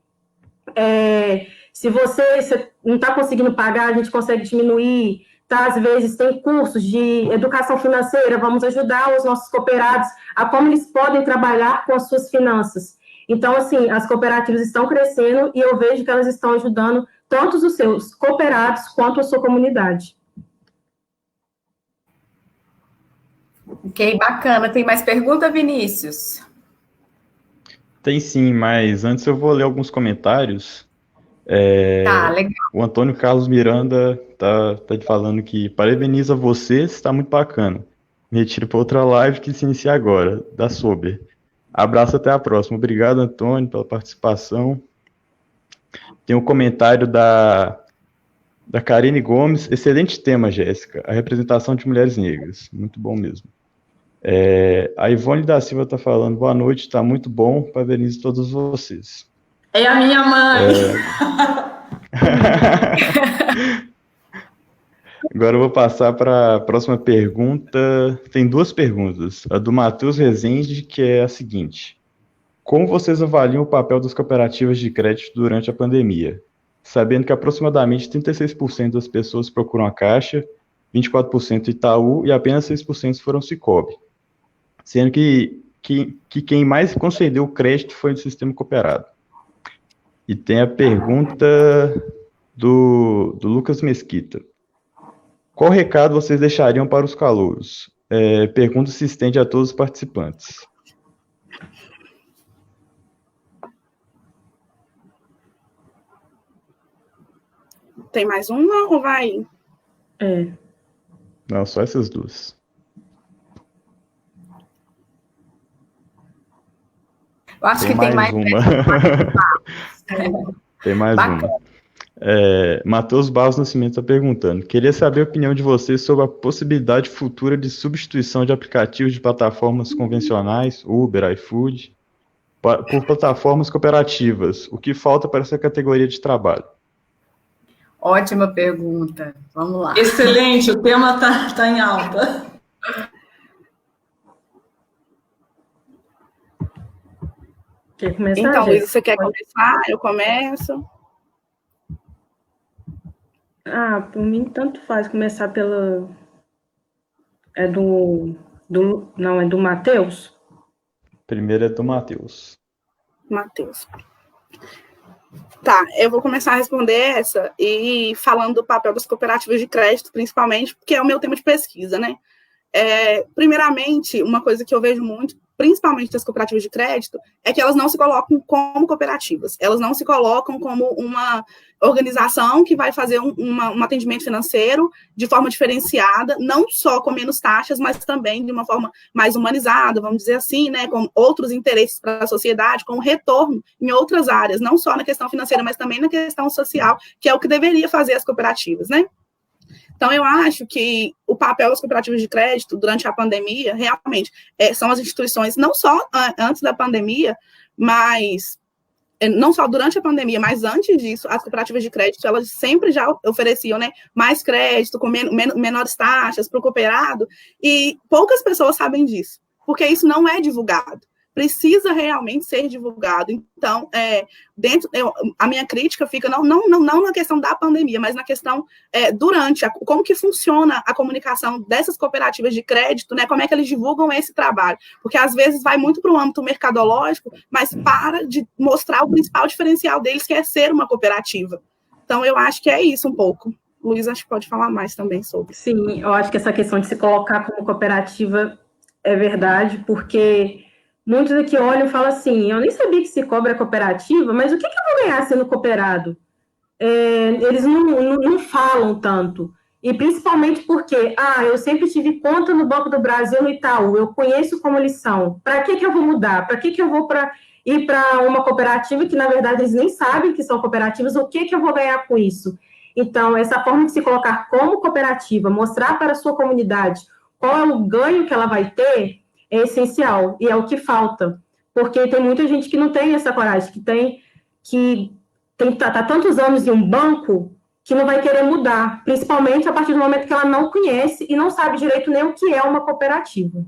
Se você não está conseguindo pagar, a gente consegue diminuir, tá? Às vezes tem cursos de educação financeira, vamos ajudar os nossos cooperados a como eles podem trabalhar com as suas finanças. Então, assim, as cooperativas estão crescendo e eu vejo que elas estão ajudando tanto os seus cooperados quanto a sua comunidade. Ok, bacana. Tem mais pergunta, Vinícius? Tem sim, mas antes eu vou ler alguns comentários. Tá, legal. O Antônio Carlos Miranda tá falando que parabeniza você, está muito bacana. Me retiro para outra live que se inicia agora, da Sober. Abraço, até a próxima. Obrigado, Antônio, pela participação. Tem um comentário da Karine Gomes. Excelente tema, Jéssica. A representação de mulheres negras. Muito bom mesmo. A Ivone da Silva está falando, boa noite, está muito bom, parabenizo todos vocês. É a minha mãe. Agora eu vou passar para a próxima pergunta. Tem duas perguntas. A do Matheus Rezende, que é a seguinte. Como vocês avaliam o papel das cooperativas de crédito durante a pandemia? Sabendo que aproximadamente 36% das pessoas procuram a Caixa, 24% Itaú e apenas 6% foram Sicoob. Sendo que quem mais concedeu o crédito foi o sistema cooperado. E tem a pergunta do Lucas Mesquita. Qual recado vocês deixariam para os calouros? Pergunta se estende a todos os participantes. Tem mais uma ou vai? Não, só essas duas. Eu acho que tem mais uma. Tem mais Bacana. uma. Matheus Barros Nascimento está perguntando. Queria saber a opinião de vocês sobre a possibilidade futura de substituição de aplicativos de plataformas convencionais, Uber, iFood, por plataformas cooperativas. O que falta para essa categoria de trabalho? Ótima pergunta. Vamos lá. Excelente, o tema tá em alta. Quer começar, então, Jéssica? você quer começar? Eu começo. Por mim, tanto faz começar pela... É do Matheus? Primeiro é do Matheus. Matheus. Tá, eu vou começar a responder essa e falando do papel das cooperativas de crédito, principalmente, porque é o meu tema de pesquisa, né? Primeiramente, uma coisa que eu vejo muito, principalmente das cooperativas de crédito, é que elas não se colocam como cooperativas, elas não se colocam como uma organização que vai fazer um atendimento financeiro de forma diferenciada, não só com menos taxas, mas também de uma forma mais humanizada, vamos dizer assim, né, com outros interesses para a sociedade, com retorno em outras áreas, não só na questão financeira, mas também na questão social, que é o que deveria fazer as cooperativas, né? Então, eu acho que o papel das cooperativas de crédito durante a pandemia, realmente, são as instituições, não só antes da pandemia, mas não só durante a pandemia, mas antes disso, as cooperativas de crédito, elas sempre já ofereciam, né, mais crédito, com menores taxas para o cooperado, e poucas pessoas sabem disso, porque isso não é divulgado. Precisa realmente ser divulgado. Então, a minha crítica fica não na questão da pandemia, mas na questão como que funciona a comunicação dessas cooperativas de crédito, né? Como é que eles divulgam esse trabalho? Porque às vezes vai muito para o âmbito mercadológico, mas para de mostrar o principal diferencial deles, que é ser uma cooperativa. Então, eu acho que é isso um pouco. Luiz, acho que pode falar mais também sobre. Sim, eu acho que essa questão de se colocar como cooperativa é verdade, porque muitos aqui olham e falam assim, eu nem sabia que Sicoob era cooperativa, mas o que eu vou ganhar sendo cooperado? Eles não falam tanto. E principalmente porque, eu sempre tive conta no Banco do Brasil, no Itaú, eu conheço como eles são. Para que eu vou mudar? Para que eu vou ir para uma cooperativa que, na verdade, eles nem sabem que são cooperativas? O que eu vou ganhar com isso? Então, essa forma de se colocar como cooperativa, mostrar para a sua comunidade qual é o ganho que ela vai ter, é essencial, e é o que falta, porque tem muita gente que não tem essa coragem, que tá tantos anos em um banco, que não vai querer mudar, principalmente a partir do momento que ela não conhece e não sabe direito nem o que é uma cooperativa.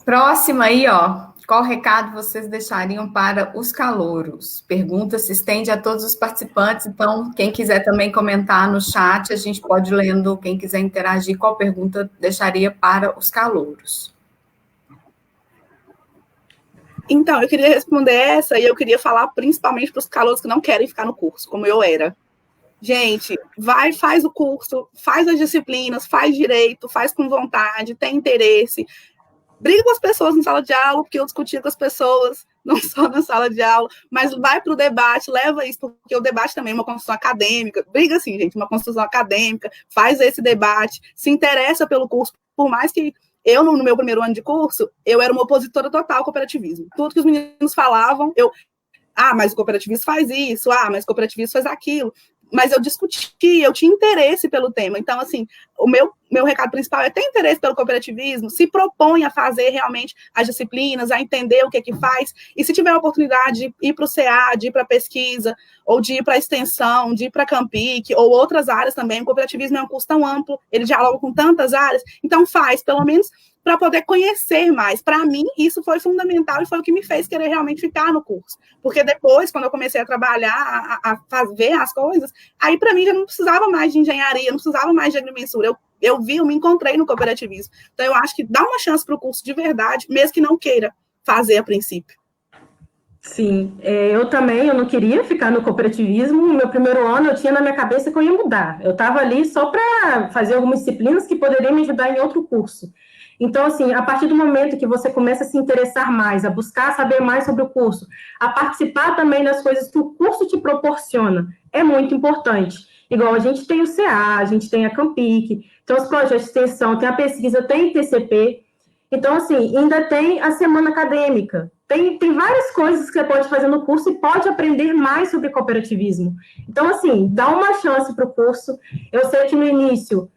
Próxima aí, ó. Qual recado vocês deixariam para os calouros? Pergunta se estende a todos os participantes, então quem quiser também comentar no chat, a gente pode ir lendo, quem quiser interagir, qual pergunta deixaria para os calouros? Então, eu queria responder essa e eu queria falar principalmente para os calouros que não querem ficar no curso, como eu era. Gente, vai, faz o curso, faz as disciplinas, faz direito, faz com vontade, tem interesse. Briga com as pessoas na sala de aula, porque eu discutia com as pessoas, não só na sala de aula, mas vai para o debate, leva isso, porque o debate também é uma construção acadêmica. Briga assim, gente, uma construção acadêmica, faz esse debate, se interessa pelo curso, por mais que eu, no meu primeiro ano de curso, eu era uma opositora total ao cooperativismo. Tudo que os meninos falavam, mas o cooperativismo faz isso, mas o cooperativismo faz aquilo. Mas eu discutia, eu tinha interesse pelo tema. Então, assim, o meu recado principal é ter interesse pelo cooperativismo, se propõe a fazer realmente as disciplinas, a entender o que faz, e se tiver a oportunidade de ir para o CA, de ir para a pesquisa, ou de ir para a extensão, de ir para a Campic, ou outras áreas também, o cooperativismo é um curso tão amplo, ele dialoga com tantas áreas, então faz, pelo menos, para poder conhecer mais. Para mim, isso foi fundamental e foi o que me fez querer realmente ficar no curso. Porque depois, quando eu comecei a trabalhar, a ver as coisas, aí para mim já não precisava mais de engenharia, não precisava mais de agrimensura. Eu me encontrei no cooperativismo. Então, eu acho que dá uma chance para o curso de verdade, mesmo que não queira fazer a princípio. Sim, eu não queria ficar no cooperativismo. No meu primeiro ano, eu tinha na minha cabeça que eu ia mudar. Eu estava ali só para fazer algumas disciplinas que poderiam me ajudar em outro curso. Então, assim, a partir do momento que você começa a se interessar mais, a buscar saber mais sobre o curso, a participar também das coisas que o curso te proporciona, é muito importante. Igual a gente tem o CA, a gente tem a Campic, tem os projetos de extensão, tem a pesquisa, tem o TCP. Então, assim, ainda tem a semana acadêmica. Tem várias coisas que você pode fazer no curso e pode aprender mais sobre cooperativismo. Então, assim, dá uma chance para o curso. Eu sei que no início,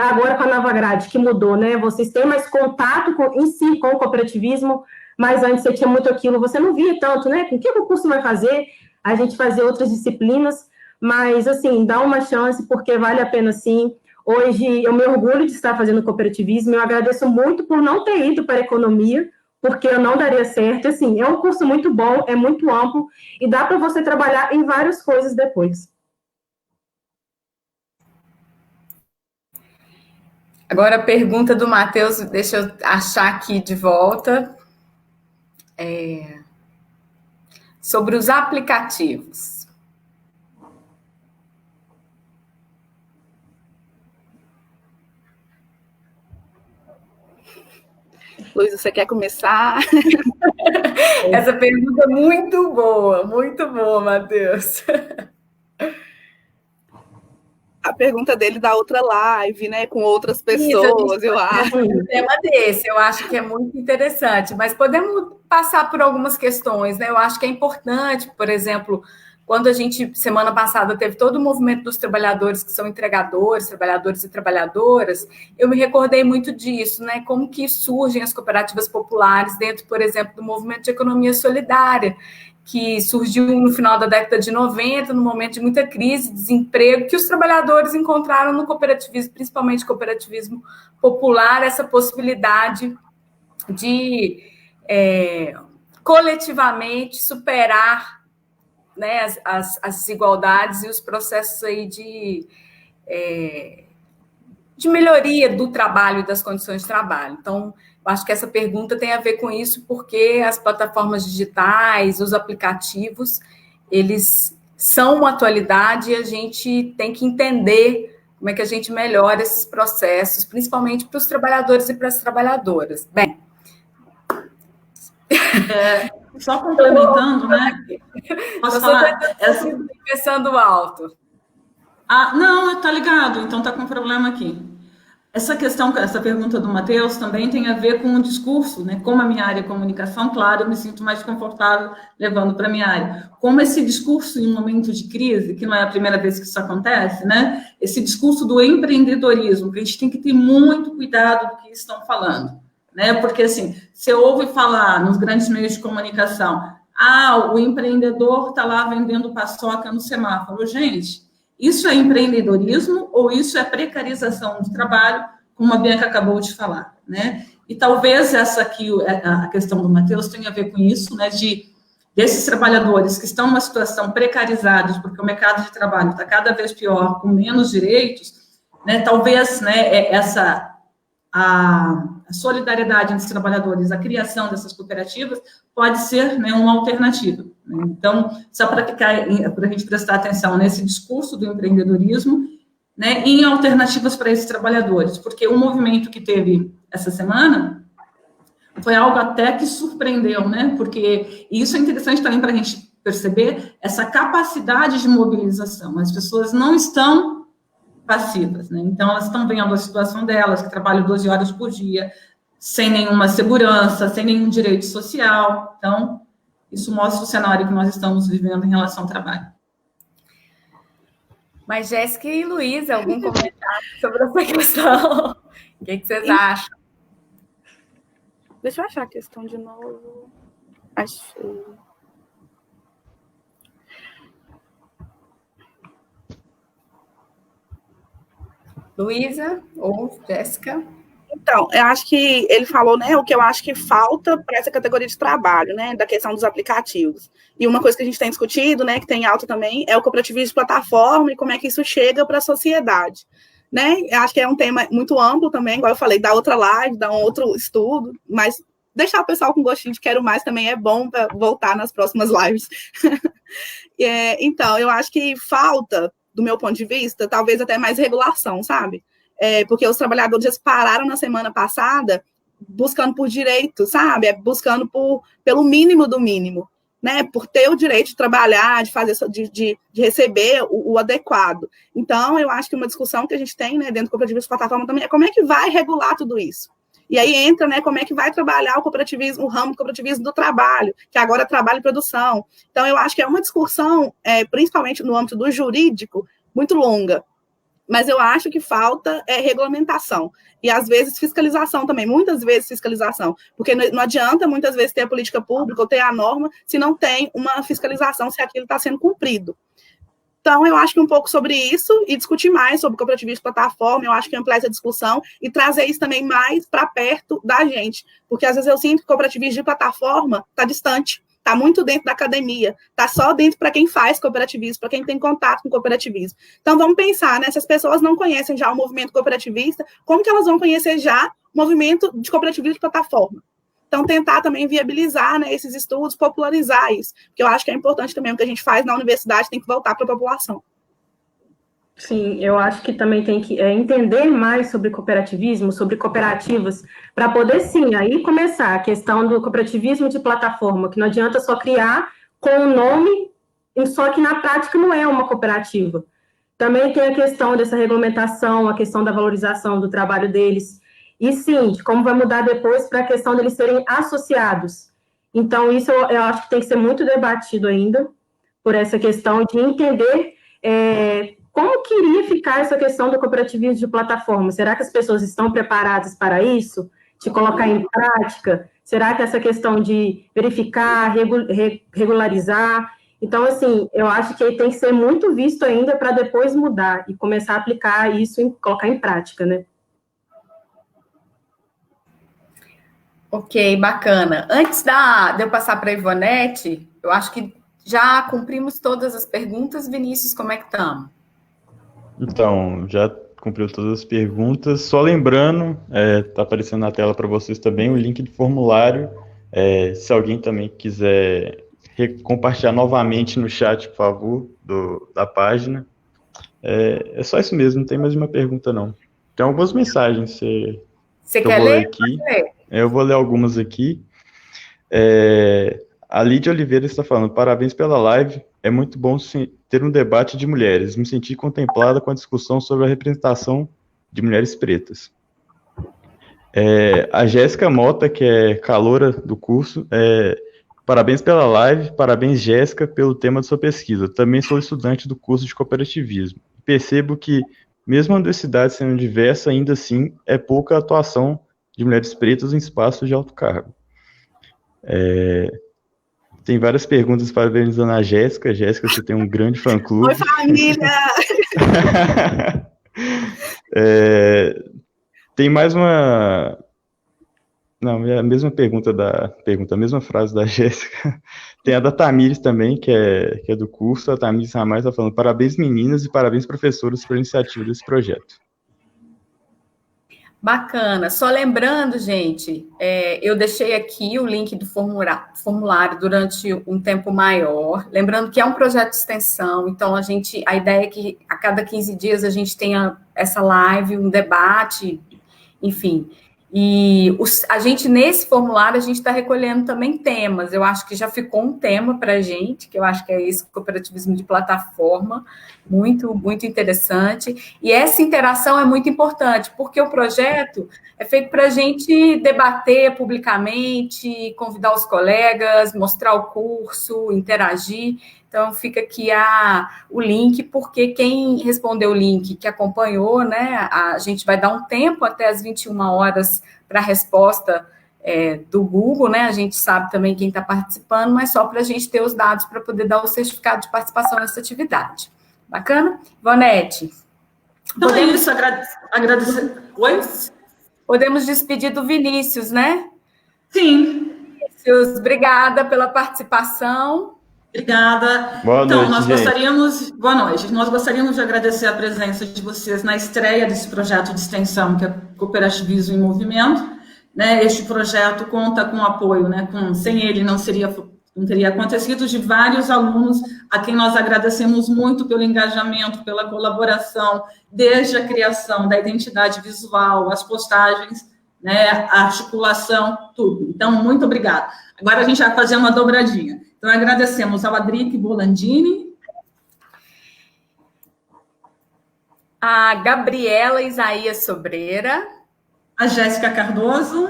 agora com a nova grade que mudou, né? Vocês têm mais contato em si com o cooperativismo, mas antes você tinha muito aquilo, você não via tanto, né? Com o que o curso vai fazer? A gente fazia outras disciplinas, mas, assim, dá uma chance, porque vale a pena, sim. Hoje, eu me orgulho de estar fazendo cooperativismo, eu agradeço muito por não ter ido para a economia, porque eu não daria certo. Assim, é um curso muito bom, é muito amplo, e dá para você trabalhar em várias coisas depois. Agora, a pergunta do Matheus, deixa eu achar aqui de volta. Sobre os aplicativos. Luísa, você quer começar? Essa pergunta é muito boa, Matheus. A pergunta dele da outra live, né, com outras pessoas, eu acho. Um tema desse, eu acho que é muito interessante, mas podemos passar por algumas questões, né? Eu acho que é importante, por exemplo, quando a gente, semana passada, teve todo o movimento dos trabalhadores que são entregadores, trabalhadores e trabalhadoras, eu me recordei muito disso, né? Como que surgem as cooperativas populares dentro, por exemplo, do movimento de economia solidária, que surgiu no final da década de 90, no momento de muita crise, desemprego, que os trabalhadores encontraram no cooperativismo, principalmente cooperativismo popular, essa possibilidade de coletivamente superar, né, as desigualdades e os processos aí de melhoria do trabalho e das condições de trabalho. Então, eu acho que essa pergunta tem a ver com isso, porque as plataformas digitais, os aplicativos, eles são uma atualidade e a gente tem que entender como é que a gente melhora esses processos, principalmente para os trabalhadores e para as trabalhadoras. Bem, só complementando, né? Posso falar? Pensando alto. Não, está ligado, então está com problema aqui. Essa pergunta do Matheus também tem a ver com o discurso, né? Como a minha área é comunicação, claro, eu me sinto mais confortável levando para a minha área. Como esse discurso em um momento de crise, que não é a primeira vez que isso acontece, né? Esse discurso do empreendedorismo, que a gente tem que ter muito cuidado do que estão falando, né? Porque, assim, você ouve falar nos grandes meios de comunicação, o empreendedor está lá vendendo paçoca no semáforo. Gente, isso é empreendedorismo ou isso é precarização do trabalho, como a Bianca acabou de falar, né? E talvez essa aqui, a questão do Matheus, tenha a ver com isso, né, desses trabalhadores que estão numa situação precarizados, porque o mercado de trabalho está cada vez pior, com menos direitos, né, talvez, né, a solidariedade entre os trabalhadores, a criação dessas cooperativas, pode ser, né, uma alternativa. Então, só para a gente prestar atenção nesse discurso do empreendedorismo, né, em alternativas para esses trabalhadores, porque o movimento que teve essa semana foi algo até que surpreendeu, né, porque isso é interessante também para a gente perceber essa capacidade de mobilização. As pessoas não estão passivas, né? Então, elas estão vendo a situação delas, que trabalham 12 horas por dia, sem nenhuma segurança, sem nenhum direito social. Então, isso mostra o cenário que nós estamos vivendo em relação ao trabalho. Mas, Jéssica e Luísa, algum comentário sobre essa questão? O que vocês acham? Deixa eu achar a questão de novo. Achei. Luísa ou Jéssica? Então, eu acho que ele falou, né, o que eu acho que falta para essa categoria de trabalho, né, da questão dos aplicativos. E uma coisa que a gente tem discutido, né, que tem alta também, é o cooperativismo de plataforma e como é que isso chega para a sociedade, né? Eu acho que é um tema muito amplo também, igual eu falei, dá outra live, dá um outro estudo, mas deixar o pessoal com gostinho de quero mais também é bom para voltar nas próximas lives. Então, eu acho que falta, do meu ponto de vista, talvez até mais regulação, sabe? Porque os trabalhadores já pararam na semana passada buscando por direito, sabe? Buscando pelo mínimo do mínimo, né? Por ter o direito de trabalhar, de fazer, de receber o adequado. Então, eu acho que uma discussão que a gente tem, né, dentro do cooperativismo de plataforma também é como é que vai regular tudo isso. E aí entra, né, como é que vai trabalhar o cooperativismo, o ramo do cooperativismo do trabalho, que agora é trabalho e produção. Então, eu acho que é uma discussão, principalmente no âmbito do jurídico, muito longa. Mas eu acho que falta regulamentação. E, às vezes, fiscalização também. Muitas vezes, fiscalização. Porque não adianta, muitas vezes, ter a política pública ou ter a norma se não tem uma fiscalização, se aquilo está sendo cumprido. Então, eu acho que um pouco sobre isso e discutir mais sobre cooperativismo de plataforma, eu acho que ampliar essa discussão e trazer isso também mais para perto da gente. Porque, às vezes, eu sinto que o cooperativismo de plataforma está distante, está muito dentro da academia, está só dentro para quem faz cooperativismo, para quem tem contato com cooperativismo. Então, vamos pensar, né? Se as pessoas não conhecem já o movimento cooperativista, como que elas vão conhecer já o movimento de cooperativismo de plataforma? Então, tentar também viabilizar, né, esses estudos, popularizar isso, porque eu acho que é importante também o que a gente faz na universidade, tem que voltar para a população. Sim, eu acho que também tem que entender mais sobre cooperativismo, sobre cooperativas, para poder, sim, aí começar a questão do cooperativismo de plataforma, que não adianta só criar com o nome, só que na prática não é uma cooperativa. Também tem a questão dessa regulamentação, a questão da valorização do trabalho deles, e sim, de como vai mudar depois para a questão deles serem associados. Então, isso eu acho que tem que ser muito debatido ainda, por essa questão de entender como que iria ficar essa questão do cooperativismo de plataforma. Será que as pessoas estão preparadas para isso? De colocar em prática? Será que essa questão de verificar, regularizar? Então, assim, eu acho que tem que ser muito visto ainda para depois mudar e começar a aplicar isso e colocar em prática, né? Ok, bacana. Antes de eu passar para a Ivonete, eu acho que já cumprimos todas as perguntas. Vinícius, como é que estamos? Então, já cumpriu todas as perguntas. Só lembrando, está aparecendo na tela para vocês também o link do formulário. Se alguém também quiser compartilhar novamente no chat, por favor, da página. É só isso mesmo, não tem mais uma pergunta, não. Tem algumas mensagens. Você quer ler? Aqui. Eu vou ler algumas aqui. A Lídia Oliveira está falando, parabéns pela live, é muito bom ter um debate de mulheres, me senti contemplada com a discussão sobre a representação de mulheres pretas. A Jéssica Mota, que é caloura do curso, parabéns pela live, parabéns, Jéssica, pelo tema de sua pesquisa, também sou estudante do curso de cooperativismo, percebo que, mesmo a universidade sendo diversa, ainda assim, é pouca a atuação de mulheres pretas em espaços de alto cargo. Tem várias perguntas parabenizando a Jéssica. Jéssica, você tem um grande fã-clube. Oi, família! Tem mais uma Não, é a mesma a mesma frase da Jéssica. Tem a da Tamires também, que é do curso. A Tamires Ramalho está falando: parabéns, meninas, e parabéns, professores, pela iniciativa desse projeto. Bacana. Só lembrando, gente, eu deixei aqui o link do formulário durante um tempo maior. Lembrando que é um projeto de extensão, então a ideia é que a cada 15 dias a gente tenha essa live, um debate, enfim. E a gente, nesse formulário, a gente está recolhendo também temas. Eu acho que já ficou um tema para a gente, que eu acho que é esse cooperativismo de plataforma, muito, muito interessante. E essa interação é muito importante, porque o projeto é feito para a gente debater publicamente, convidar os colegas, mostrar o curso, interagir. Então, fica aqui o link, porque quem respondeu o link, que acompanhou, né, a gente vai dar um tempo até as 21 horas para a resposta do Google, né, a gente sabe também quem está participando, mas só para a gente ter os dados para poder dar o certificado de participação nessa atividade. Bacana? Ivonete? Então é isso, agradecer. Oi? Podemos despedir do Vinícius, né? Sim. Vinícius, obrigada pela participação. Obrigada. Boa noite. Boa noite. Nós gostaríamos de agradecer a presença de vocês na estreia desse projeto de extensão, que é Cooperativismo em Movimento. Né? Este projeto conta com apoio, né? Sem ele não teria acontecido, de vários alunos, a quem nós agradecemos muito pelo engajamento, pela colaboração, desde a criação da identidade visual, as postagens, né? A articulação, tudo. Então, muito obrigada. Agora a gente vai fazer uma dobradinha. Então, agradecemos ao Adrique Bolandini, a Gabriela Isaías Sobreira, a Jéssica Cardoso,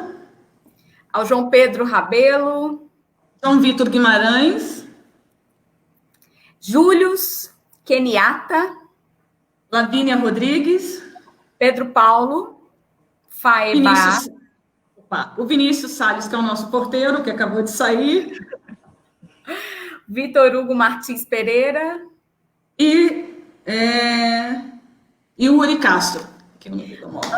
ao João Pedro Rabelo, João Vitor Guimarães, Július Keniata, Lavínia Rodrigues, Pedro Paulo, Faeba, o Vinícius Salles, que é o nosso porteiro, que acabou de sair, Vitor Hugo Martins Pereira e Uri Castro.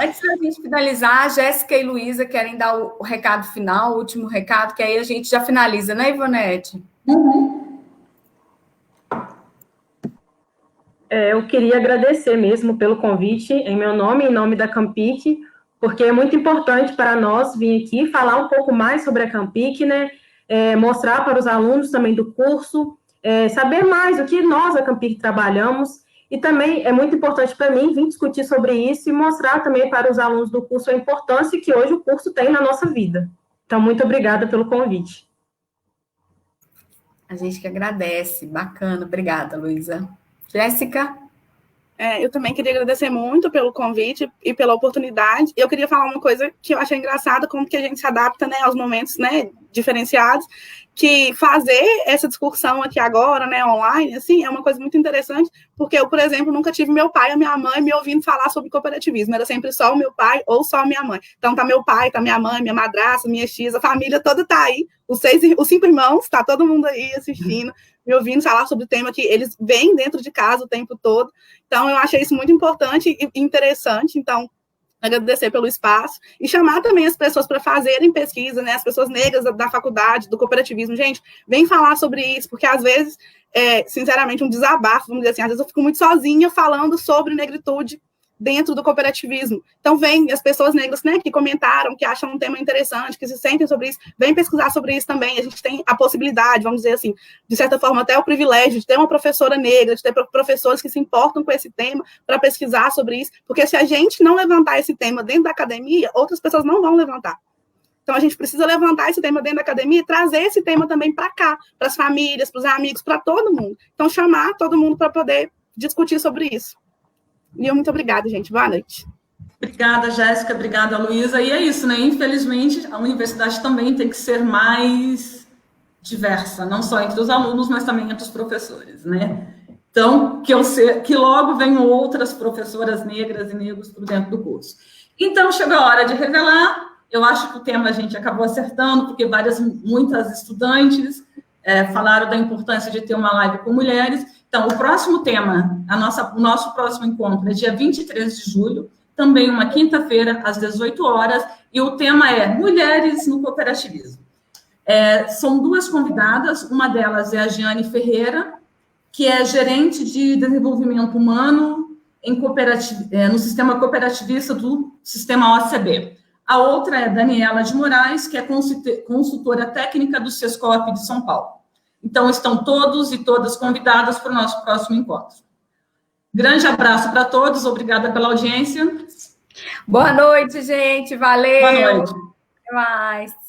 Antes da gente finalizar, a Jéssica e Luísa querem dar o recado final, o último recado, que aí a gente já finaliza, né, Ivonete? Uhum. Eu queria agradecer mesmo pelo convite, em meu nome e em nome da Campic, porque é muito importante para nós vir aqui falar um pouco mais sobre a Campic, né? Mostrar para os alunos também do curso, saber mais o que nós, a Campic, trabalhamos. E também é muito importante para mim vir discutir sobre isso e mostrar também para os alunos do curso a importância que hoje o curso tem na nossa vida. Então, muito obrigada pelo convite. A gente que agradece. Bacana. Obrigada, Luísa. Jéssica? Eu também queria agradecer muito pelo convite e pela oportunidade. Eu queria falar uma coisa que eu achei engraçada, como que a gente se adapta, né, aos momentos, né, diferenciados, que fazer essa discussão aqui agora, né, online, assim, é uma coisa muito interessante, porque eu, por exemplo, nunca tive meu pai ou minha mãe me ouvindo falar sobre cooperativismo, era sempre só o meu pai ou só a minha mãe. Então, tá meu pai, tá minha mãe, minha madrasta, minha tia, a família toda tá aí, os 5 irmãos, tá todo mundo aí assistindo, me ouvindo falar sobre o tema que eles vêm dentro de casa o tempo todo. Então, eu achei isso muito importante e interessante. Então, agradecer pelo espaço e chamar também as pessoas para fazerem pesquisa, né? As pessoas negras da faculdade, do cooperativismo. Gente, vem falar sobre isso, porque às vezes, sinceramente, um desabafo, vamos dizer assim, às vezes eu fico muito sozinha falando sobre negritude dentro do cooperativismo. Então, vem as pessoas negras, né, que comentaram, que acham um tema interessante, que se sentem sobre isso, vem pesquisar sobre isso também. A gente tem a possibilidade, vamos dizer assim, de certa forma, até o privilégio de ter uma professora negra, de ter professores que se importam com esse tema para pesquisar sobre isso, porque se a gente não levantar esse tema dentro da academia, outras pessoas não vão levantar. Então, a gente precisa levantar esse tema dentro da academia e trazer esse tema também para cá, para as famílias, para os amigos, para todo mundo. Então, chamar todo mundo para poder discutir sobre isso. E eu muito obrigada, gente. Boa noite. Obrigada, Jéssica. Obrigada, Luísa. E é isso, né? Infelizmente, a universidade também tem que ser mais diversa, não só entre os alunos, mas também entre os professores, né? Então, que logo venham outras professoras negras e negros por dentro do curso. Então, chegou a hora de revelar. Eu acho que o tema a gente acabou acertando, porque muitas estudantes falaram da importância de ter uma live com mulheres. Então, o próximo tema, o nosso próximo encontro é dia 23 de julho, também uma quinta-feira, às 18 horas, e o tema é Mulheres no Cooperativismo. São duas convidadas, uma delas é a Giane Ferreira, que é gerente de desenvolvimento humano no sistema cooperativista do sistema OCB. A outra é a Daniela de Moraes, que é consultora técnica do Sescop de São Paulo. Então, estão todos e todas convidadas para o nosso próximo encontro. Grande abraço para todos, obrigada pela audiência. Boa noite, gente, valeu. Boa noite. Até mais.